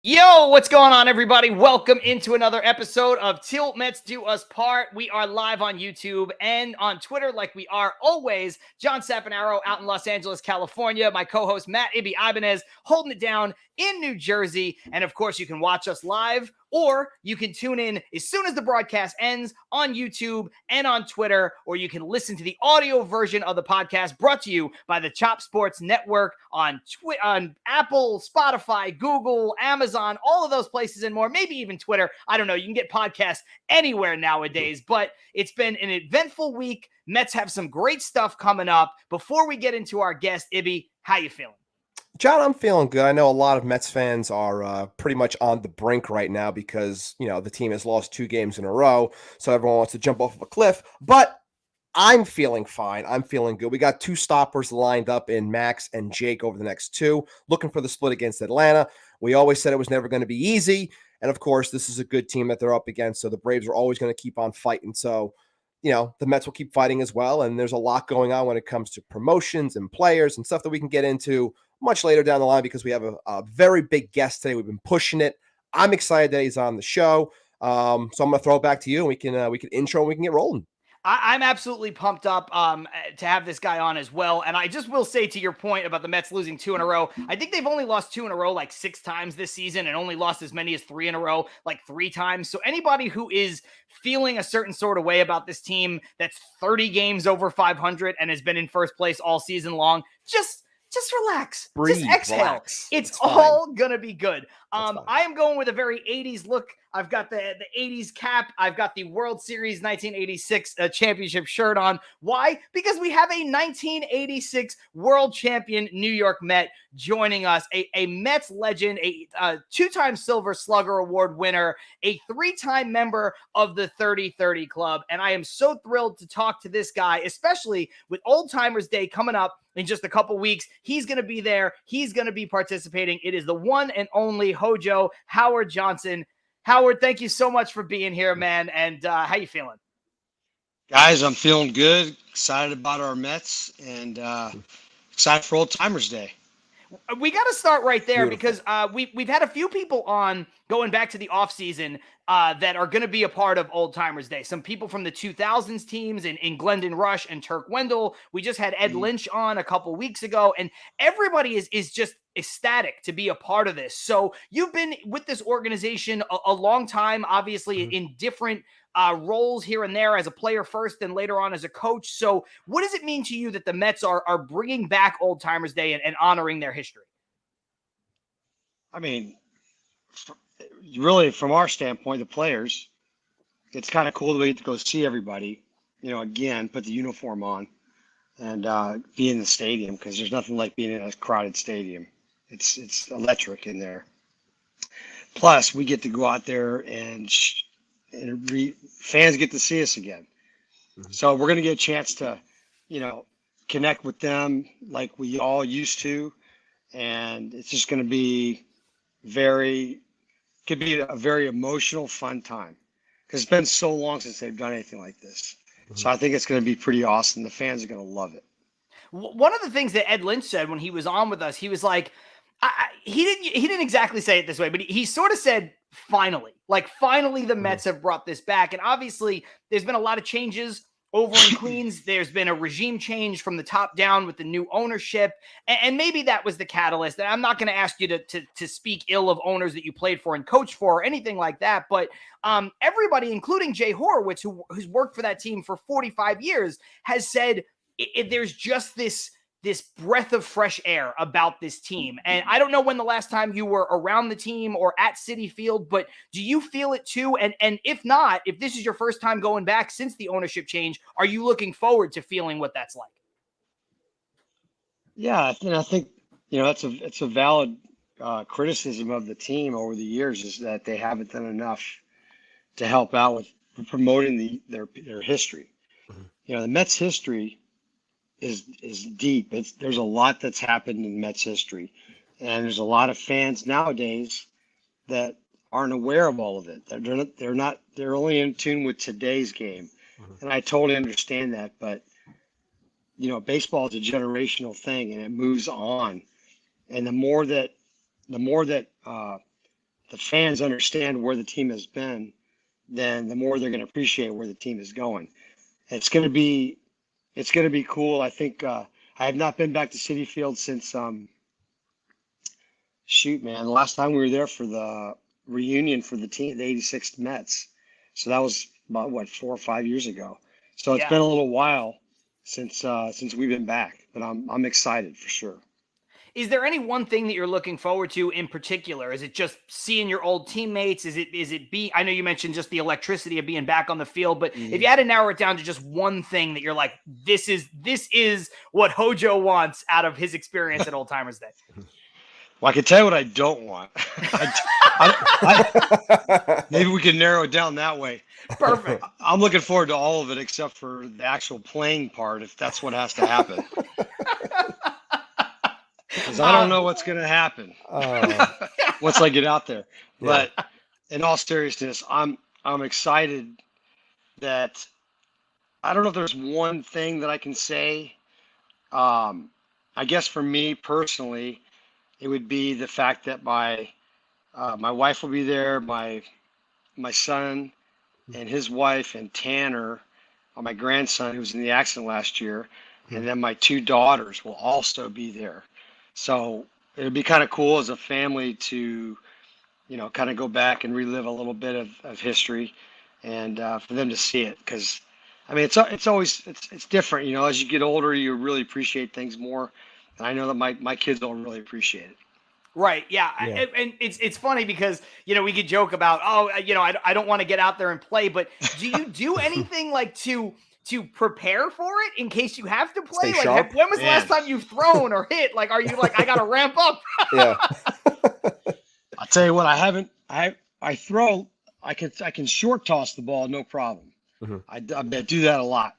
Yo, what's going on, everybody? Welcome into another episode of Till Mets Do Us Part. We are live on YouTube and on Twitter like we are always. John Sapanaro out in Los Angeles, California. My co-host Matt Ibby Ibanez holding it down in New Jersey. And of course, you can watch us live or you can tune in as soon as the broadcast ends on YouTube and on Twitter, or you can listen to the audio version of the podcast brought to you by the Chop Sports Network on Apple, Spotify, Google, Amazon, all of those places and more, maybe even Twitter. I don't know. You can get podcasts anywhere nowadays, but it's been an eventful week. Mets have some great stuff coming up. Before we get into our guest, Ibby, how you feeling? John, I'm feeling good. I know a lot of Mets fans are pretty much on the brink right now because, the team has lost 2 games in a row. So everyone wants to jump off of a cliff. But I'm feeling fine. I'm feeling good. We got 2 stoppers lined up in Max and Jake over the next 2, looking for the split against Atlanta. We always said it was never going to be easy. And, of course, this is a good team that they're up against. So the Braves are always going to keep on fighting. So, the Mets will keep fighting as well. And there's a lot going on when it comes to promotions and players and stuff that we can get into much later down the line because we have a very big guest today. We've been pushing it. I'm excited that he's on the show. So I'm going to throw it back to you, and we can intro and we can get rolling. I'm absolutely pumped up to have this guy on as well. And I just will say, to your point about the Mets losing 2 in a row, I think they've only lost 2 in a row like 6 times this season and only lost as many as 3 in a row like 3 times. So anybody who is feeling a certain sort of way about this team that's 30 games over 500 and has been in first place all season long, just relax. Breathe, just exhale. relax. It's all going to be good. I am going with a very 80s look. I've got the 80s cap. I've got the World Series 1986 championship shirt on. Why? Because we have a 1986 world champion New York Met joining us, a Mets legend, a 2-time Silver Slugger Award winner, a 3-time member of the 30-30 Club. And I am so thrilled to talk to this guy, especially with Old Timers Day coming up in just a couple weeks. He's going to be there. He's going to be participating. It is the one and only Hojo, Howard Johnson. Howard, thank you so much for being here, man. And how you feeling? Guys, I'm feeling good. Excited about our Mets and excited for Old Timers Day. We got to start right there. Beautiful. Because we've had a few people on going back to the offseason that are going to be a part of Old Timers Day. Some people from the 2000s teams in Glendon Rush and Turk Wendell. We just had Ed Lynch on a couple weeks ago, and everybody is just ecstatic to be a part of this. So you've been with this organization a long time, obviously in different roles here and there as a player first and later on as a coach. So what does it mean to you that the Mets are bringing back Old Timers Day and honoring their history? I mean, really, from our standpoint, the players, it's kind of cool that we get to go see everybody, again, put the uniform on and be in the stadium because there's nothing like being in a crowded stadium. It's electric in there. Plus, we get to go out there and fans get to see us again. So we're going to get a chance to, connect with them like we all used to. And it's just going to be could be a very emotional, fun time because it's been so long since they've done anything like this. So I think it's going to be pretty awesome. The fans are going to love it. One of the things that Ed Lynch said when he was on with us, he was like, he didn't exactly say it this way, but he sort of said, finally the Mets have brought this back. And obviously there's been a lot of changes over in Queens. There's been a regime change from the top down with the new ownership. And maybe that was the catalyst. And I'm not going to ask you to speak ill of owners that you played for and coached for or anything like that. But everybody, including Jay Horowitz, who's worked for that team for 45 years, has said there's just this breath of fresh air about this team. And I don't know when the last time you were around the team or at Citi Field, but do you feel it too? And if not, if this is your first time going back since the ownership change, are you looking forward to feeling what that's like? Yeah, I think it's a valid criticism of the team over the years is that they haven't done enough to help out with promoting their history. The Mets history is deep. There's a lot that's happened in Mets history, and there's a lot of fans nowadays that aren't aware of all of it. They're only in tune with today's game, and I totally understand that. But baseball is a generational thing, and it moves on. And the more that the fans understand where the team has been, then the more they're going to appreciate where the team is going. It's going to be cool. I think I have not been back to Citi Field since shoot, man, the last time we were there for the reunion for the team, the '86 Mets. So that was about what, 4 or 5 years ago. So it's been a little while since we've been back, but I'm excited for sure. Is there any one thing that you're looking forward to in particular? Is it just seeing your old teammates? I know you mentioned just the electricity of being back on the field, but if you had to narrow it down to just one thing that you're like, this is what Hojo wants out of his experience at Old Timers Day. Well, I can tell you what I don't want. Maybe we can narrow it down that way. Perfect. I'm looking forward to all of it except for the actual playing part, if that's what has to happen. Because I don't know what's going to happen once I get out there. But in all seriousness, I'm excited that I don't know if there's one thing that I can say. I guess for me personally, it would be the fact that my wife will be there, my son and his wife and Tanner, my grandson who was in the accident last year, and then my 2 daughters will also be there. So it'd be kind of cool as a family to, kind of go back and relive a little bit of history, and for them to see it. Because, I mean, it's always different. As you get older, you really appreciate things more. And I know that my kids don't really appreciate it. Right. Yeah. And it's funny because, we could joke about, I don't want to get out there and play, but do you do anything like to prepare for it in case you have to play? Stay sharp? When was the last time you've thrown or hit? Like, are you like, I got to ramp up? Yeah. I'll tell you what, I throw, I can short toss the ball, no problem. Mm-hmm. I do that a lot.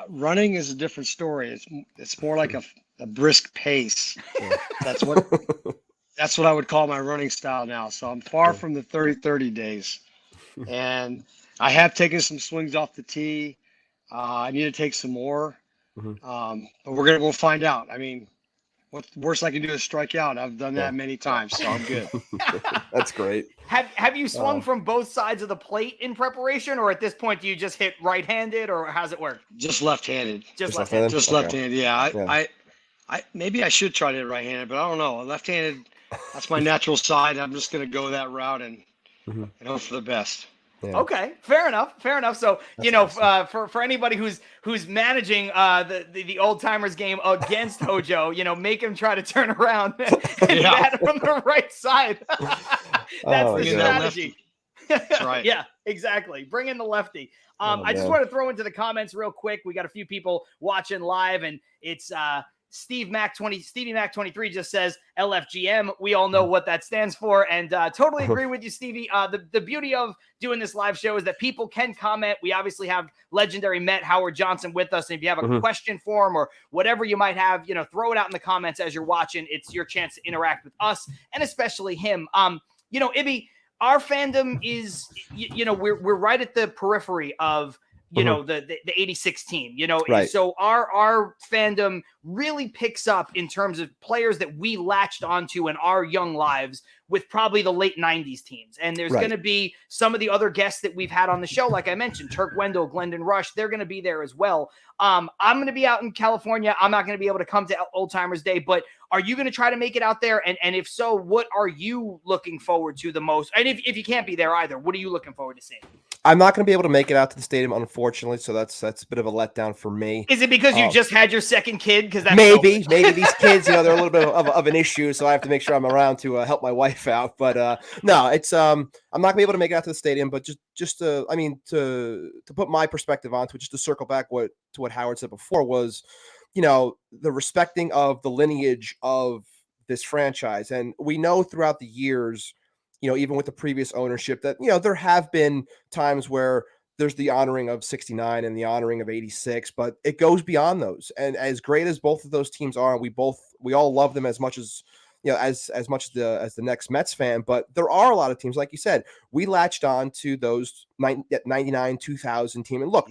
Running is a different story. It's more like a brisk pace. Yeah. That's what I would call my running style now. So I'm far from the 30-30 days, and I have taken some swings off the tee. I need to take some more, but we'll find out. I mean, what's the worst I can do is strike out. I've done that many times, so I'm good. That's great. Have you swung from both sides of the plate in preparation, or at this point do you just hit right-handed, or how's it work? Just left-handed. Just left-handed. Just left-handed. Yeah. I maybe I should try to hit right-handed, but I don't know. Left-handed, that's my natural side. I'm just going to go that route and hope for the best. Yeah. Okay, fair enough. So, That's for anybody who's managing the Old Timers game against Hojo, make him try to turn around and bat from the right side. That's the strategy. That's right. Yeah, exactly. Bring in the lefty. I just want to throw into the comments real quick. We got a few people watching live, and it's Stevie Mac 23 just says LFGM. We all know what that stands for, and totally agree with you, Stevie. The beauty of doing this live show is that people can comment. We obviously have legendary Met Howard Johnson with us, and if you have a question for him or whatever you might have, throw it out in the comments as you're watching. It's your chance to interact with us and especially him. Ibby, our fandom is, we're right at the periphery of the 86 team, Right. So our fandom really picks up in terms of players that we latched onto in our young lives with probably the late 90s teams. And there's going to be some of the other guests that we've had on the show. Like I mentioned, Turk Wendell, Glendon Rush, they're going to be there as well. I'm going to be out in California. I'm not going to be able to come to Old Timers Day, but are you going to try to make it out there? And if so, what are you looking forward to the most? And if you can't be there either, what are you looking forward to seeing? I'm not going to be able to make it out to the stadium, unfortunately. So that's a bit of a letdown for me. Is it because you just had your second kid? Because that's maybe these kids, they're a little bit of an issue. So I have to make sure I'm around to help my wife out. But no, it's I'm not going to be able to make it out to the stadium. But just to put my perspective onto it, just to circle back to what Howard said before was, the respecting of the lineage of this franchise, and we know throughout the years, even with the previous ownership that, there have been times where there's the honoring of 69 and the honoring of 86, but it goes beyond those. And as great as both of those teams are, we all love them as much as, as much as the next Mets fan, but there are a lot of teams, like you said, we latched on to those 99, 2000 team. And look,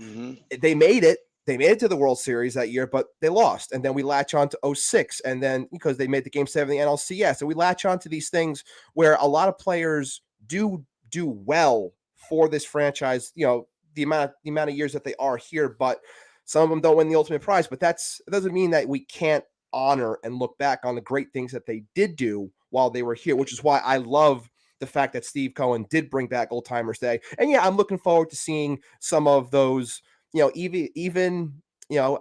they made it. they made it to the World Series that year, but they lost. And then we latch on to 06, and then because they made the Game 7 of the NLCS. And we latch on to these things where a lot of players do well for this franchise, the amount of years that they are here, but some of them don't win the ultimate prize. But it doesn't mean that we can't honor and look back on the great things that they did do while they were here, which is why I love the fact that Steve Cohen did bring back Old Timers Day. And yeah, I'm looking forward to seeing some of those, even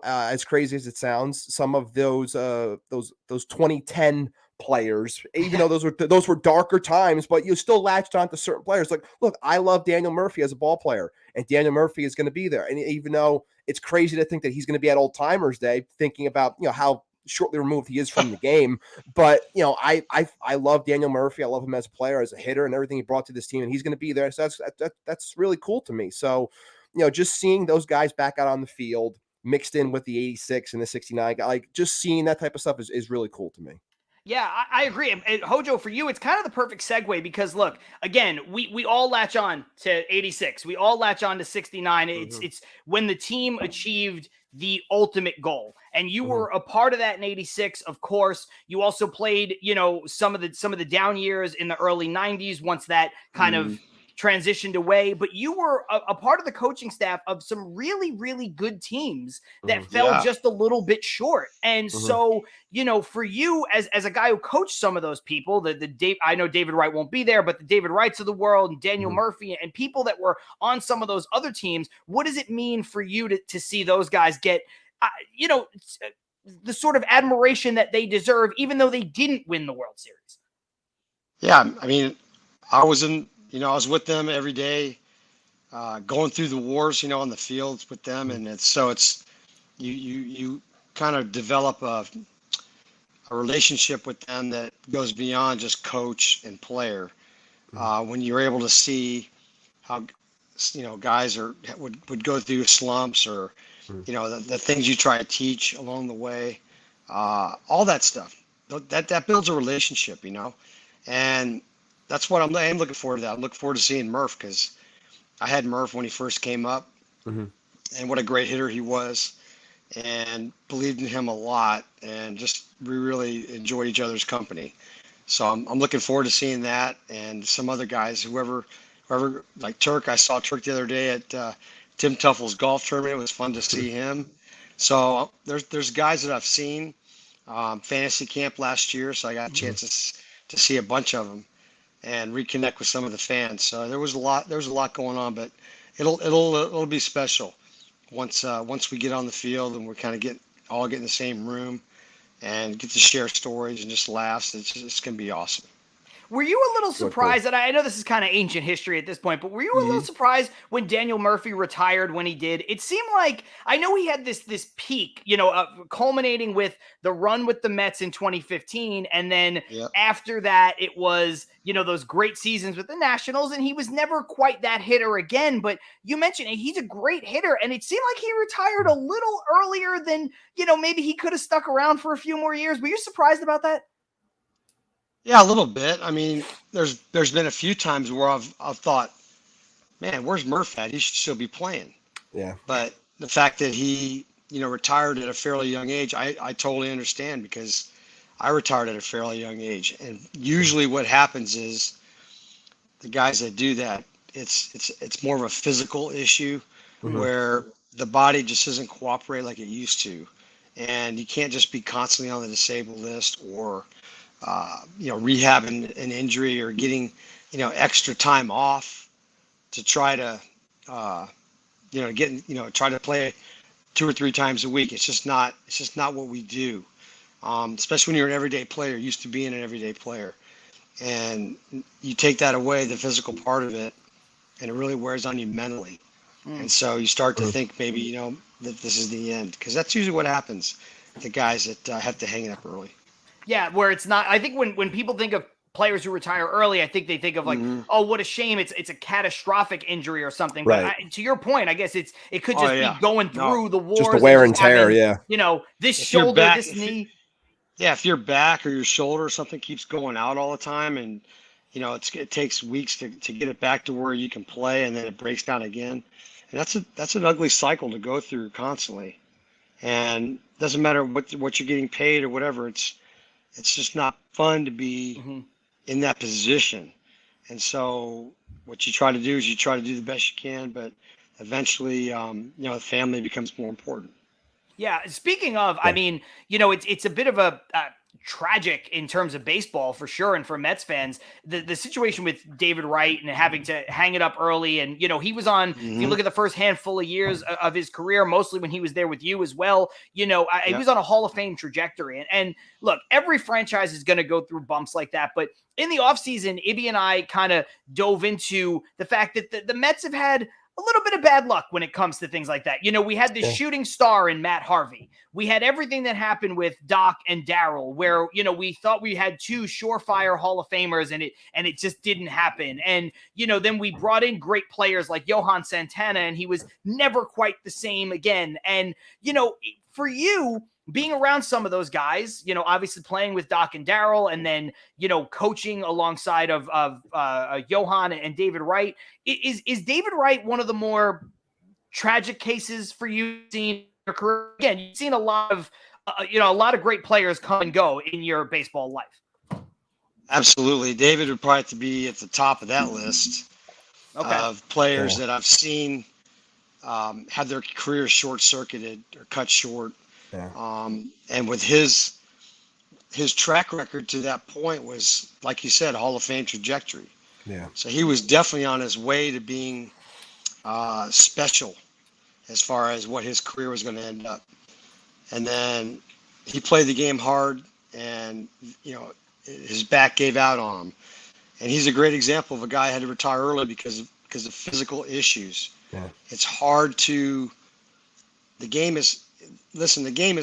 as crazy as it sounds, some of those 2010 players, even though those were darker times, but you still latched on to certain players. Like, look, I love Daniel Murphy as a ball player, and Daniel Murphy is going to be there. And even though it's crazy to think that he's going to be at Old Timers Day, thinking about how shortly removed he is from the game, but I love Daniel Murphy. I love him as a player, as a hitter, and everything he brought to this team, and he's going to be there. So that's really cool to me. So just seeing those guys back out on the field, mixed in with the 86 and the 69, like just seeing that type of stuff is really cool to me. Yeah, I agree. And Hojo, for you, it's kind of the perfect segue because, look, again, we all latch on to 86. We all latch on to 69. It's when the team achieved the ultimate goal. And you were a part of that in 86, of course. You also played, some of the down years in the early 90s once that kind of transitioned away, but you were a part of the coaching staff of some really, really good teams that fell just a little bit short. And so, for you as a guy who coached some of those people, I know David Wright won't be there, but the David Wrights of the world and Daniel Murphy and people that were on some of those other teams, what does it mean for you to see those guys get, the sort of admiration that they deserve, even though they didn't win the World Series? Yeah. I mean, I was with them every day, going through the wars, on the fields with them. And it's you kind of develop a relationship with them that goes beyond just coach and player. When you're able to see how, guys would go through slumps or, the things you try to teach along the way, all that stuff, that builds a relationship, and that's what I'm looking forward to. That I'm looking forward to seeing Murph, because I had Murph when he first came up, and what a great hitter he was, and believed in him a lot, and we really enjoyed each other's company. So I'm looking forward to seeing that, and some other guys, whoever like Turk. I saw Turk the other day at Tim Tuffel's golf tournament. It was fun to see him. So there's guys that I've seen fantasy camp last year, so I got a chance to see a bunch of them and reconnect with some of the fans. So there was a lot going on, but it'll be special once we get on the field and we're kind of get in the same room and get to share stories and just laughs. It's going to be awesome. Were you a little surprised, and I know this is kind of ancient history at this point, but were you a little surprised when Daniel Murphy retired when he did? It seemed like, I know he had this peak, culminating with the run with the Mets in 2015, and then after that, it was, those great seasons with the Nationals, and he was never quite that hitter again. But you mentioned he's a great hitter, and it seemed like he retired a little earlier than, maybe he could have stuck around for a few more years. Were you surprised about that? Yeah, a little bit. I mean, there's been a few times where I've thought, man, where's Murph at? He should still be playing. Yeah. But the fact that he, retired at a fairly young age, I totally understand, because I retired at a fairly young age. And usually what happens is the guys that do that, it's more of a physical issue where the body just doesn't cooperate like it used to. And you can't just be constantly on the disabled list or rehabbing an injury or getting, extra time off to try to, try to play 2 or 3 times a week. It's just not what we do. Especially when you're an everyday player, used to being an everyday player, and you take that away, the physical part of it, and it really wears on you mentally. And so you start to think maybe, that this is the end, because that's usually what happens to guys that have to hang it up early. Yeah, where it's not. I think when people think of players who retire early, I think they think of like, oh, what a shame, it's a catastrophic injury or something. But to your point, I guess it could just be going through the wars, just the wear and tear. This shoulder, this knee. If your back or your shoulder or something keeps going out all the time, and it takes weeks to get it back to where you can play, and then it breaks down again. And that's an ugly cycle to go through constantly. And doesn't matter what you're getting paid or whatever. It's just not fun to be Hmm. in that position. And so what you try to do is you try to do the best you can, but eventually, the family becomes more important. Yeah. Speaking of, I Yeah. mean, it's a bit of a tragic in terms of baseball for sure, and for Mets fans, the situation with David Wright and having to hang it up early, and he was on. If you Hmm. look at the first handful of years of his career, mostly when he was there with you as well, he Yeah. was on a Hall of Fame trajectory. And look, every franchise is going to go through bumps like that, but in the offseason, Ibby and I kind of dove into the fact that the Mets have had a little bit of bad luck when it comes to things like that. We had this Yeah. shooting star in Matt Harvey. We had everything that happened with Doc and Darryl, where we thought we had two surefire Hall of Famers, and it just didn't happen. And then we brought in great players like Johan Santana, and he was never quite the same again. And for you, being around some of those guys, obviously playing with Doc and Darryl, and then coaching alongside of Johan and David Wright, is David Wright one of the more tragic cases for you seen in your career? Again, you've seen a lot of great players come and go in your baseball life. Absolutely. David would probably have to be at the top of that list Okay. of players Yeah. that I've seen have their careers short circuited or cut short. Yeah. And with his track record to that point was, like you said, Hall of Fame trajectory. Yeah. So he was definitely on his way to being special as far as what his career was going to end up. And then he played the game hard, and his back gave out on him. And he's a great example of a guy who had to retire early because of physical issues. Yeah. It's hard to. The game is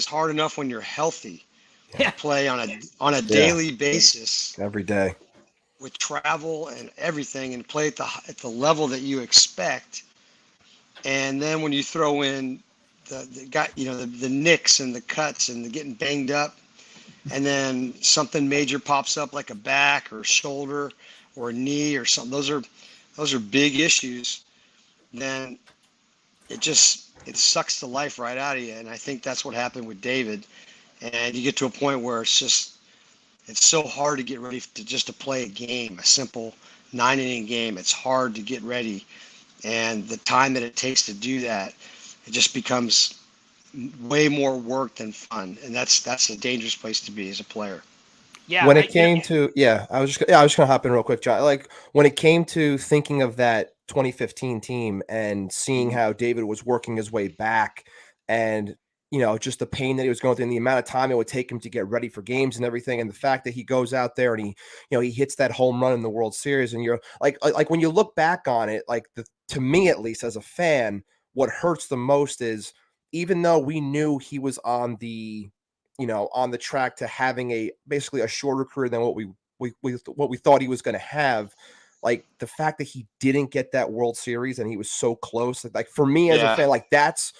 hard enough when you're healthy. Yeah. To play on a daily basis Every day. with travel and everything, and play at the level that you expect. And then when you throw in the nicks and the cuts and the getting banged up, and then something major pops up like a back or shoulder or a knee or something, those are big issues. Then it sucks the life right out of you. And I think that's what happened with David. And you get to a point where it's so hard to get ready to play a game, a simple 9-inning game. It's hard to get ready. And the time that it takes to do that, it just becomes way more work than fun. And that's a dangerous place to be as a player. Yeah. When it came to, I was just going to hop in real quick, John. Like when it came to thinking of that 2015 team and seeing how David was working his way back, and just the pain that he was going through and the amount of time it would take him to get ready for games and everything. And the fact that he goes out there and he hits that home run in the World Series, and you're like when you look back on it, like to me, at least as a fan, what hurts the most is, even though we knew he was on the track to having basically a shorter career than what we thought he was going to have, like the fact that he didn't get that World Series and he was so close, like for me as a fan, like that's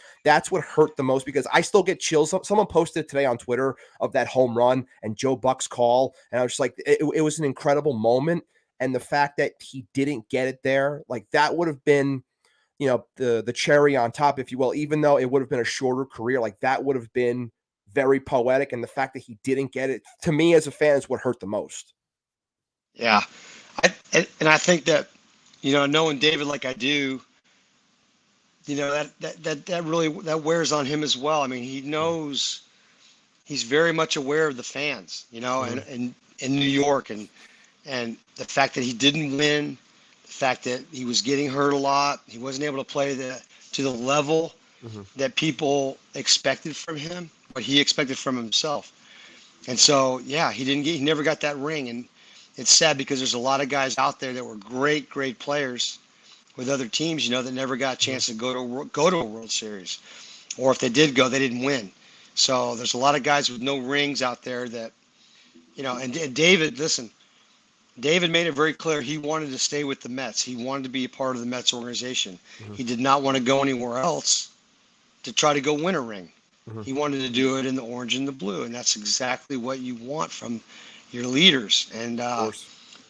what hurt the most, because I still get chills. Someone posted today on Twitter of that home run and Joe Buck's call, and I was just like, it was an incredible moment. And the fact that he didn't get it there, like that would have been, the cherry on top, if you will, even though it would have been a shorter career, like that would have been very poetic. And the fact that he didn't get it, to me as a fan, is what hurt the most. Yeah. I think that, knowing David like I do, that really wears on him as well. I mean, he knows, he's very much aware of the fans, and in New York, and the fact that he didn't win, the fact that he was getting hurt a lot, he wasn't able to play to the level that people expected from him, what he expected from himself. And so, yeah, he never got that ring. And it's sad because there's a lot of guys out there that were great, great players with other teams, that never got a chance to go to a World Series, or if they did go, they didn't win. So there's a lot of guys with no rings out there that, and David, listen, David made it very clear he wanted to stay with the Mets. He wanted to be a part of the Mets organization. He did not want to go anywhere else to try to go win a ring. He wanted to do it in the orange and the blue, and that's exactly what you want from your leaders. And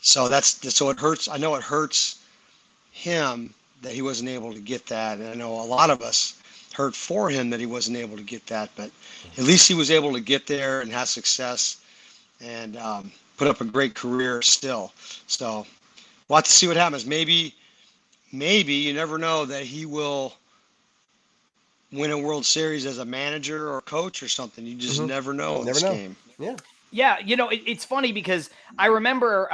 so it hurts. I know it hurts him, that he wasn't able to get that. And I know a lot of us hurt for him that he wasn't able to get that, but at least he was able to get there and have success and put up a great career still. So we'll have to see what happens. Maybe you never know that he will win a World Series as a manager or coach or something. You just never know in this game. Yeah. Yeah, it's funny because I remember,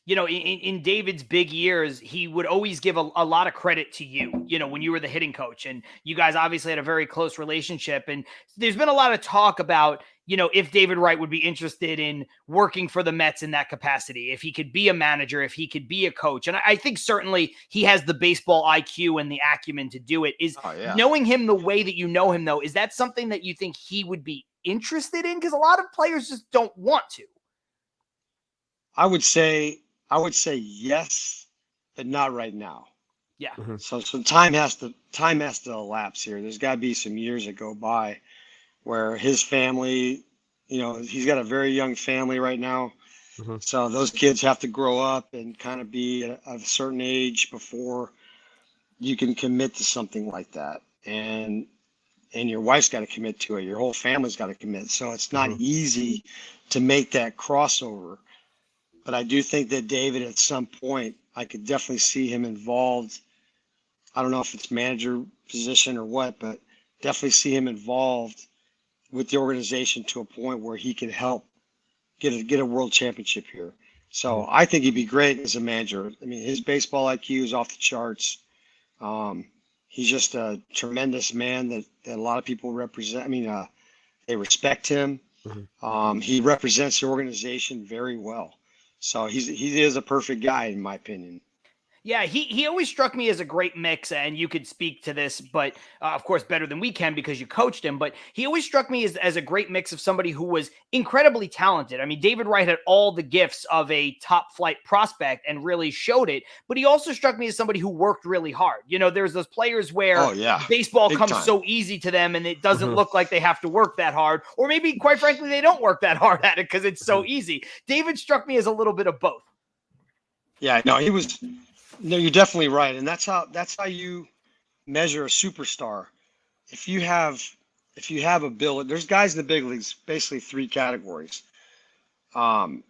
in David's big years, he would always give a lot of credit to you, when you were the hitting coach, and you guys obviously had a very close relationship. And there's been a lot of talk about, if David Wright would be interested in working for the Mets in that capacity, if he could be a manager, if he could be a coach. And I think certainly he has the baseball IQ and the acumen to do it. Knowing him the way that you know him, though, is that something that you think he would be interested in? Because a lot of players just don't want to. I would say yes, but not right now. Yeah. So some time has to elapse here. There's got to be some years that go by where his family, he's got a very young family right now. So those kids have to grow up and kind of be at a certain age before you can commit to something like that. And your wife's got to commit to it. Your whole family's got to commit. So it's not easy to make that crossover. But I do think that David, at some point, I could definitely see him involved. I don't know if it's manager position or what, but definitely see him involved with the organization to a point where he can help get a world championship here. So I think he'd be great as a manager. I mean, his baseball IQ is off the charts. He's just a tremendous man that a lot of people represent. I mean, they respect him. He represents the organization very well. So he is a perfect guy, in my opinion. Yeah, he always struck me as a great mix, and you could speak to this, but of course better than we can because you coached him, but he always struck me as a great mix of somebody who was incredibly talented. I mean, David Wright had all the gifts of a top flight prospect and really showed it, but he also struck me as somebody who worked really hard. There's those players where baseball Big comes time. so easy to them and it doesn't look like they have to work that hard, or maybe quite frankly, they don't work that hard at it because it's so easy. David struck me as a little bit of both. Yeah, no, No, you're definitely right, and that's how you measure a superstar. If you have ability, there's guys in the big leagues, basically three categories: high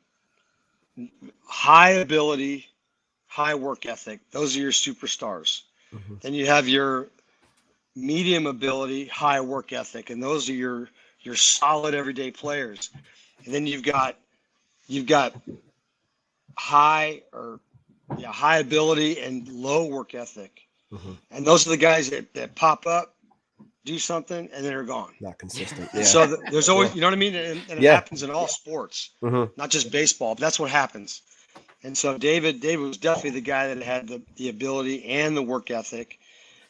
ability, high work ethic. Those are your superstars. Then you have your medium ability, high work ethic, and those are your solid everyday players. And then you've got high ability and low work ethic. And those are the guys that pop up, do something, and then are gone. Not consistent. Yeah. So there's always, you know what I mean? And it happens in all sports, not just baseball, but that's what happens. And so David was definitely the guy that had the ability and the work ethic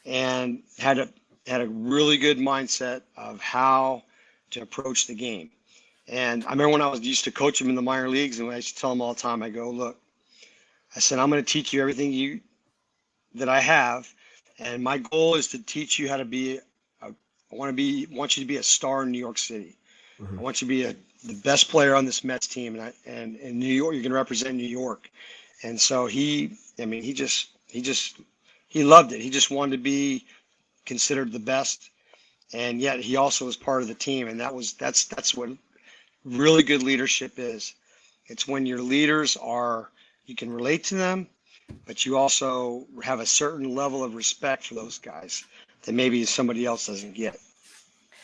and had a really good mindset of how to approach the game. And I remember when I used to coach him in the minor leagues, and I used to tell him all the time, I go, look, I said, I'm going to teach you everything that I have, and my goal is to teach you how to be. I want you to be a star in New York City. I want you to be the best player on this Mets team, and in New York, you're going to represent New York. And so he loved it. He just wanted to be considered the best, and yet he also was part of the team, and that's what really good leadership is. It's when your leaders are. You can relate to them, but you also have a certain level of respect for those guys that maybe somebody else doesn't get.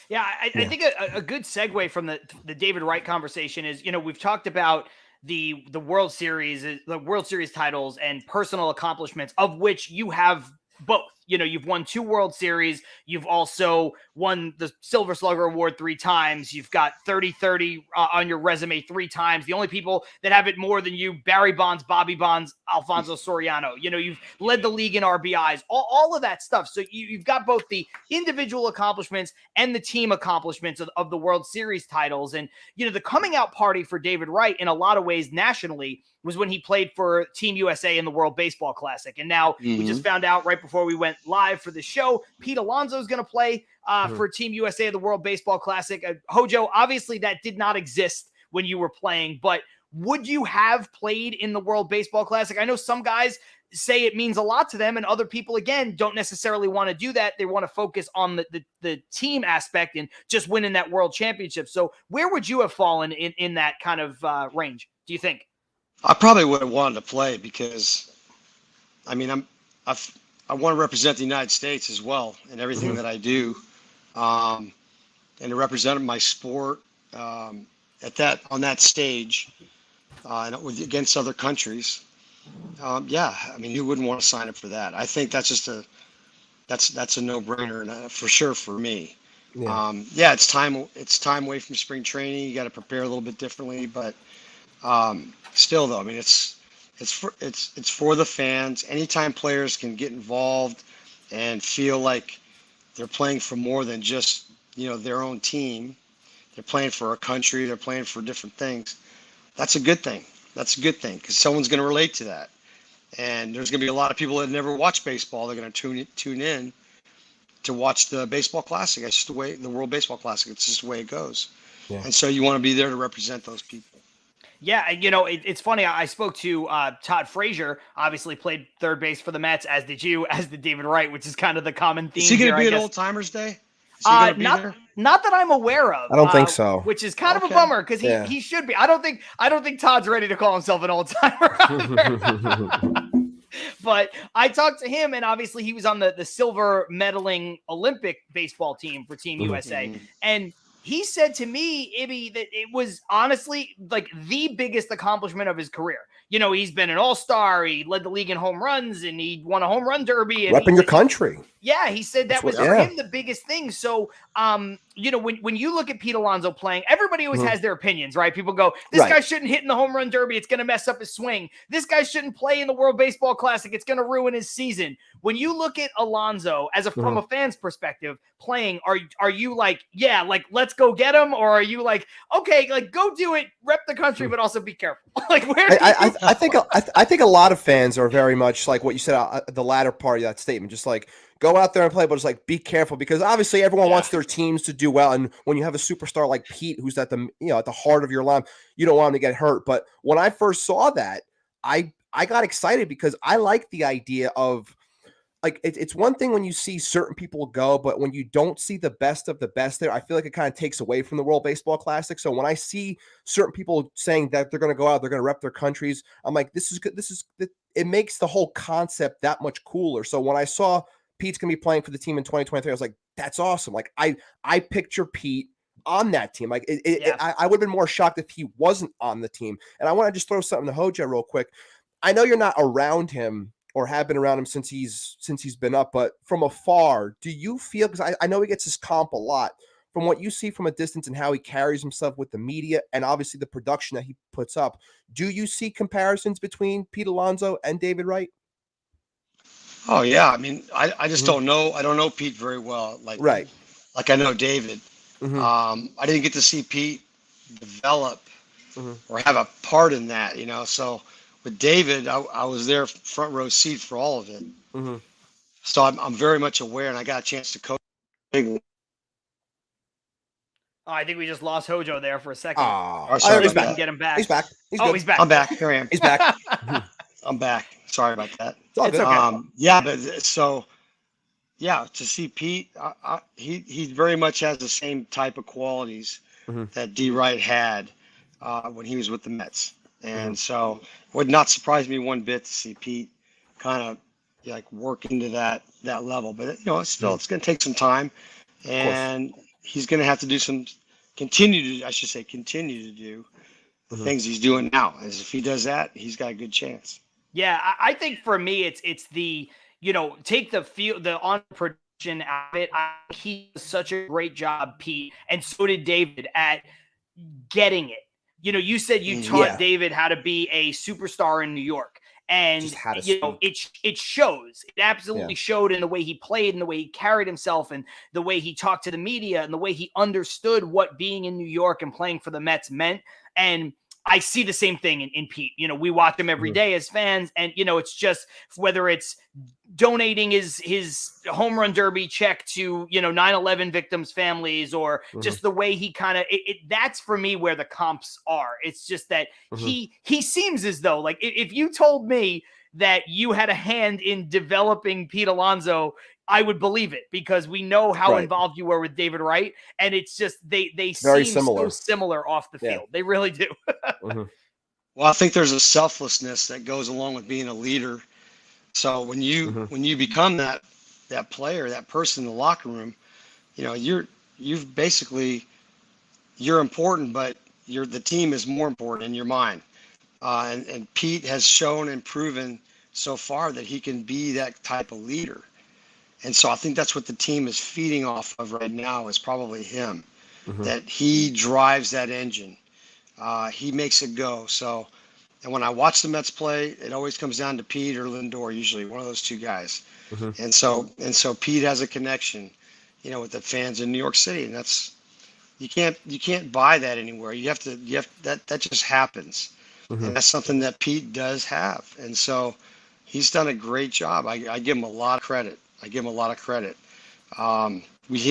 Yeah, I think a good segue from the David Wright conversation is, we've talked about the World Series titles and personal accomplishments, of which you have both. You've won 2 World Series. You've also won the Silver Slugger Award 3 times. You've got 30-30 on your resume 3 times. The only people that have it more than you, Barry Bonds, Bobby Bonds, Alfonso Soriano. You've led the league in RBIs, all of that stuff. So you've got both the individual accomplishments and the team accomplishments of the World Series titles. And, the coming out party for David Wright in a lot of ways nationally was when he played for Team USA in the World Baseball Classic. And now we just found out right before we went live for the show, Pete Alonso is going to play for Team USA at the World Baseball Classic. Hojo, obviously that did not exist when you were playing, but would you have played in the World Baseball Classic? I know some guys say it means a lot to them, and other people, again, don't necessarily want to do that. They want to focus on the team aspect and just winning that World Championship. So where would you have fallen in that kind of range, do you think? I probably would have wanted to play because, I mean, I want to represent the United States as well in everything that I do, and to represent my sport on that stage against other countries. Yeah, I mean, who wouldn't want to sign up for that? I think that's just that's a no-brainer for sure for me. Yeah, it's time away from spring training. You got to prepare a little bit differently, but still, though, I mean, it's for the fans. Anytime players can get involved and feel like they're playing for more than just their own team, they're playing for a country, they're playing for different things. That's a good thing. That's a good thing because someone's going to relate to that, and there's going to be a lot of people that never watch baseball. They're going to tune in to watch the Baseball Classic. That's just the way, the World Baseball Classic. It's just the way it goes. Yeah. And so you want to be there to represent those people. Yeah, it's funny. I spoke to Todd Frazier, obviously played third base for the Mets, as did you, as did David Wright, which is kind of the common theme. Is he going to be at Old Timers Day? Not that I'm aware of. I don't think so. Which is kind of a bummer because he should be. I don't think Todd's ready to call himself an old timer. But I talked to him, and obviously he was on the silver medaling Olympic baseball team for Team USA, and he said to me, Ibby, that it was honestly like the biggest accomplishment of his career. He's been an all-star. He led the league in home runs, and he won a home run derby. And repping your country. Yeah, he said that was for him the biggest thing. So, when you look at Pete Alonso playing, everybody always has their opinions, right? People go, this guy shouldn't hit in the home run derby. It's going to mess up his swing. This guy shouldn't play in the World Baseball Classic. It's going to ruin his season. When you look at Alonso from a fan's perspective playing, are you like, yeah, like, let's go get him? Or are you like, okay, like, go do it, rep the country, but also be careful? Like, where I think a lot of fans are very much like what you said, the latter part of that statement, just like, go out there and play, but it's like, be careful, because obviously everyone wants their teams to do well. And when you have a superstar like Pete, who's at the heart of your line, you don't want him to get hurt. But when I first saw that, I got excited because I like the idea of, like, it's one thing when you see certain people go, but when you don't see the best of the best there, I feel like it kind of takes away from the World Baseball Classic. So when I see certain people saying that they're going to go out, they're going to rep their countries, I'm like, this is good. It makes the whole concept that much cooler. So when I saw Pete's going to be playing for the team in 2023, I was like, that's awesome. Like, I picture Pete on that team. Like, I would have been more shocked if he wasn't on the team. And I want to just throw something to Hoja real quick. I know you're not around him or have been around him since he's been up, but from afar, do you feel, because I know he gets his comp a lot, from what you see from a distance and how he carries himself with the media and obviously the production that he puts up, do you see comparisons between Pete Alonso and David Wright? Oh yeah, I mean, I just don't know. I don't know Pete very well. Like I know David. I didn't get to see Pete develop or have a part in that, So with David, I was there front row seat for all of it. So I'm very much aware, and I got a chance to coach. I think we just lost Hojo there for a second. Sorry, we can get him back. He's back. He's back. I'm back. Here I am. He's back. I'm back. Sorry about that. It's okay. To see Pete, he very much has the same type of qualities that D. Wright had when he was with the Mets. And so it would not surprise me one bit to see Pete kind of like work into that level. But it's going to take some time, and he's going to have to continue to do the things he's doing now. As if he does that, he's got a good chance. Yeah, I think for me, it's the, take the on production out of it. He does such a great job, Pete, and so did David, at getting it. You said you taught David how to be a superstar in New York, and it shows. It absolutely showed in the way he played, and the way he carried himself, and the way he talked to the media, and the way he understood what being in New York and playing for the Mets meant. And I see the same thing in Pete. You know, we watch him every day as fans, and you know, it's just whether it's donating his home run derby check to, you know, 9/11 victims' families, or just the way he kind of that's for me where the comps are. It's just that he seems as though, like, if you told me that you had a hand in developing Pete Alonso, I would believe it, because we know how involved you were with David Wright, and it's just they Very seem similar. so similar off the field. They really do. Well, I think there's a selflessness that goes along with being a leader. So when you become that player, that person in the locker room, you know, you're important, but the team is more important in your mind. And Pete has shown and proven so far that he can be that type of leader. And so I think that's what the team is feeding off of right now, is probably him, that he drives that engine. He makes it go. So, and when I watch the Mets play, it always comes down to Pete or Lindor, usually one of those two guys. And so Pete has a connection, you know, with the fans in New York City, and that's, you can't buy that anywhere. You have that just happens. And that's something that Pete does have. And so he's done a great job. I give him a lot of credit. He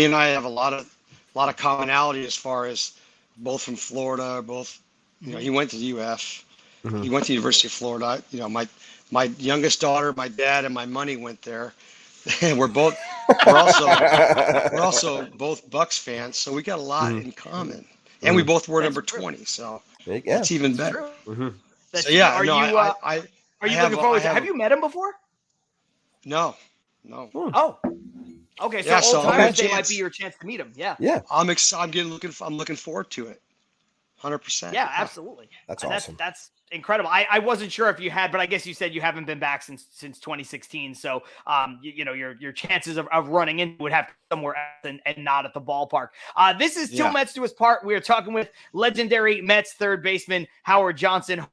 and I have a lot of commonality as far as both from Florida, both, you know, he went to the UF, he went to the University of Florida. You know, my youngest daughter, my dad, and my money went there. And we're also both Bucks fans, so we got a lot in common. And we both were number 20, so that's even better. So yeah, are you looking forward to? Have you met him before? No. Oh, okay. So Yeah, Old so Timers Day might be your chance to meet him. Yeah. I'm looking forward to it. 100%. Yeah, absolutely. That's awesome. That's incredible. I wasn't sure if you had, but I guess you said you haven't been back since 2016. So, you know, your chances of running in would have to be somewhere else and not at the ballpark. This is Till Mets Do Us Part. We are talking with legendary Mets third baseman Howard Johnson,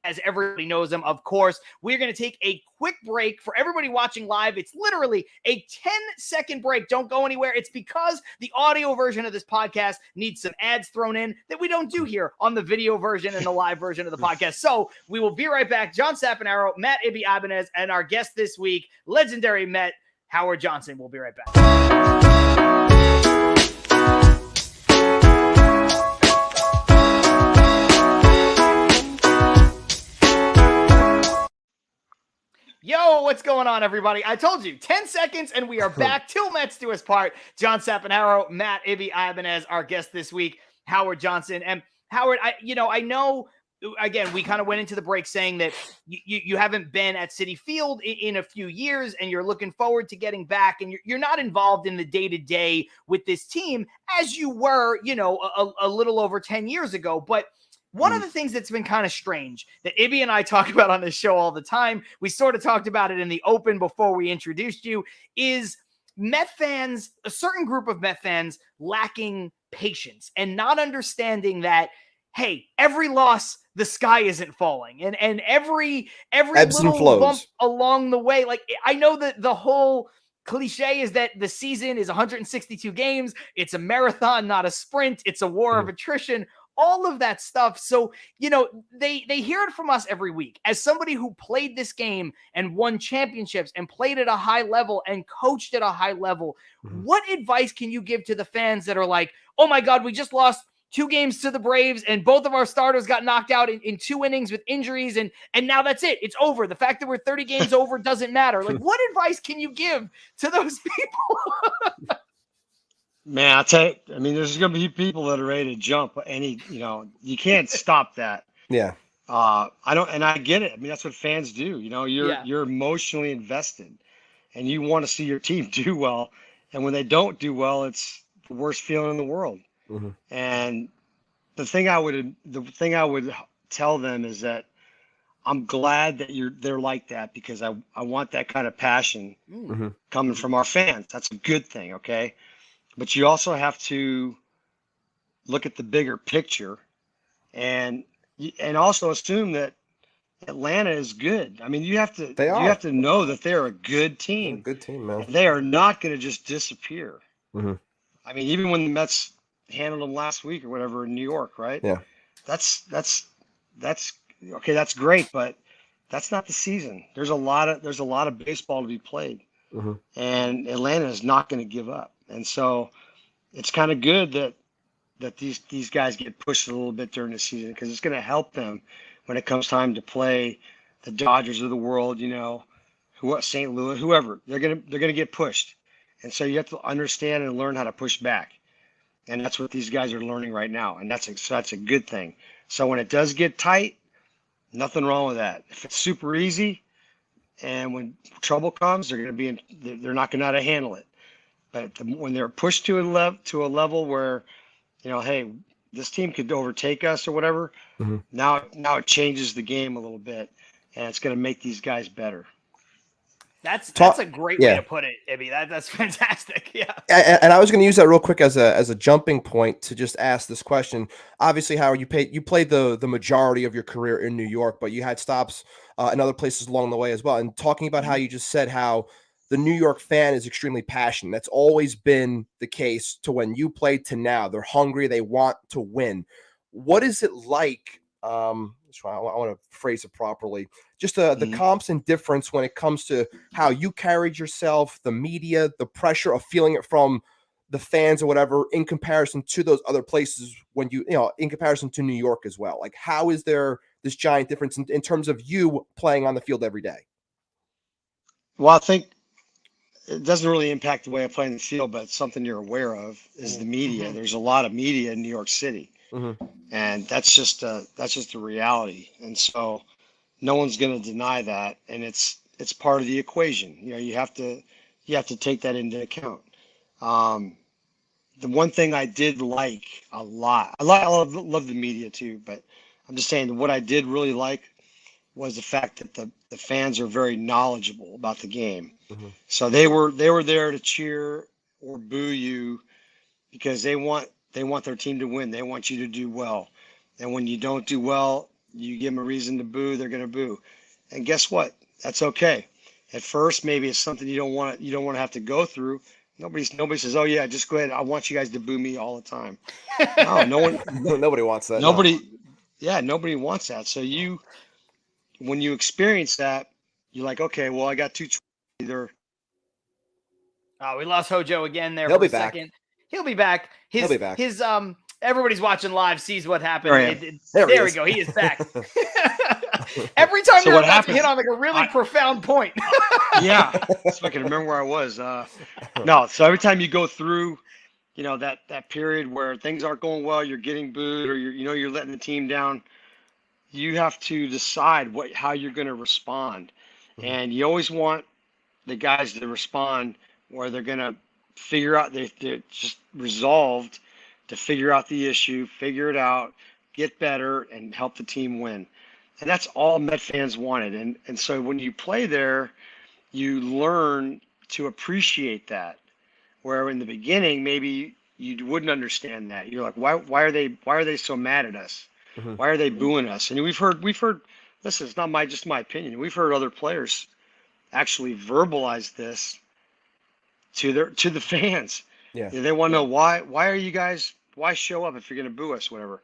as everybody knows him, of course. We're going to take a quick break. For everybody watching live, it's literally a 10-second break. Don't go anywhere. It's because the audio version of this podcast needs some ads thrown in that we don't do here on the video version and the live version of the podcast. So we will be right back. John Sapanaro, Matt Ibanez, and our guest this week, legendary Met Howard Johnson. We'll be right back. Yo, what's going on, everybody? I told you, 10 seconds, and we are back. Till Mets Do Us Part. John Sapanaro, Matt Ibanez, our guest this week, Howard Johnson. And Howard, I know, again, we kind of went into the break saying that you haven't been at Citi Field in a few years, and you're looking forward to getting back, and you're not involved in the day-to-day with this team as you were, you know, a little over 10 years ago. But one of the things that's been kind of strange that Ibby and I talk about on this show all the time, we sort of talked about it in the open before we introduced you, is Met fans, a certain group of Met fans lacking patience and not understanding that, hey, every loss, the sky isn't falling. And every Ebbs and little flows bump along the way, like, I know that the whole cliche is that the season is 162 games. It's a marathon, not a sprint. It's a war of attrition. All of that stuff. So, you know, they hear it from us every week. As somebody who played this game and won championships and played at a high level and coached at a high level, what advice can you give to the fans that are like, oh my God, we just lost 2 games to the Braves and both of our starters got knocked out in 2 innings with injuries, and now that's it. It's over. The fact that we're 30 games over doesn't matter. Like, what advice can you give to those people? Man, I'll tell you, I mean, there's going to be people that are ready to jump. You can't stop that. Yeah. I get it. I mean, that's what fans do. You know, you're emotionally invested and you want to see your team do well. And when they don't do well, it's the worst feeling in the world. And the thing I would tell them is that I'm glad that they're like that, because I want that kind of passion coming from our fans. That's a good thing. Okay. But you also have to look at the bigger picture and also assume that Atlanta is good. I mean, you have to know that they're a good team. Good team, man. They are not going to just disappear. I mean, even when the Mets handled them last week or whatever in New York, right? Yeah. That's that's okay. That's great, but that's not the season. There's a lot of baseball to be played, Hmm. and Atlanta is not going to give up. And so it's kind of good that these guys get pushed a little bit during the season because it's going to help them when it comes time to play the Dodgers of the world, St. Louis, whoever. They're gonna get pushed, and so you have to understand and learn how to push back, and that's what these guys are learning right now, and that's a good thing. So when it does get tight, nothing wrong with that. If it's super easy, and when trouble comes, they're not gonna know how to handle it. But when they're pushed to a level where hey, this team could overtake us or whatever. Hmm. Now it changes the game a little bit, and it's going to make these guys better. That's a great way Yeah. to put it, Ibby. That's fantastic. Yeah. And I was going to use that real quick as a jumping point to just ask this question. Obviously, Howard, you played the majority of your career in New York, but you had stops in other places along the way as well. And talking about how you just said how the New York fan is extremely passionate. That's always been the case to when you played to now. They're hungry. They want to win. What is it like? I want to phrase it properly. Just the comps and difference when it comes to how you carried yourself, the media, the pressure of feeling it from the fans or whatever, in comparison to those other places when in comparison to New York as well. Like, how is there this giant difference in terms of you playing on the field every day? Well, I think it doesn't really impact the way I play in the field, but something you're aware of is the media. There's a lot of media in New York City, and that's just a reality. And so no one's going to deny that, and it's part of the equation. You have to take that into account. The one thing I did like a lot, I love the media too, but I'm just saying what I did really like was the fact that the fans are very knowledgeable about the game. So they were there to cheer or boo you because they want their team to win. They want you to do well. And when you don't do well, you give them a reason to boo, they're going to boo. And guess what? That's okay. At first, maybe it's something you don't want to have to go through. Nobody says, "Oh yeah, just go ahead. I want you guys to boo me all the time." No one. Nobody wants that. Nobody. No. Yeah, nobody wants that. So when you experience that, you're like, okay, well, I got two either. Oh, we lost Hojo again there He'll for be a back. second. He'll be back. He'll be back. His everybody's watching live sees what happened. There we go. He is back. Every time you're about to hit on like a really profound point. Yeah, so I can remember where I was. No, so every time you go through, that period where things aren't going well, you're getting booed, or you're letting the team down. You have to decide how you're going to respond, and you always want the guys to respond where they're going to figure out they're just resolved to figure out the issue, figure it out, get better, and help the team win. And that's all Met fans wanted. And so when you play there, you learn to appreciate that. Where in the beginning, maybe you wouldn't understand that. You're like, why are they so mad at us? Why are they booing us? And we've heard. Listen, it's not just my opinion. We've heard other players actually verbalize this to the fans. Yeah. They want to know why show up if you're going to boo us, whatever.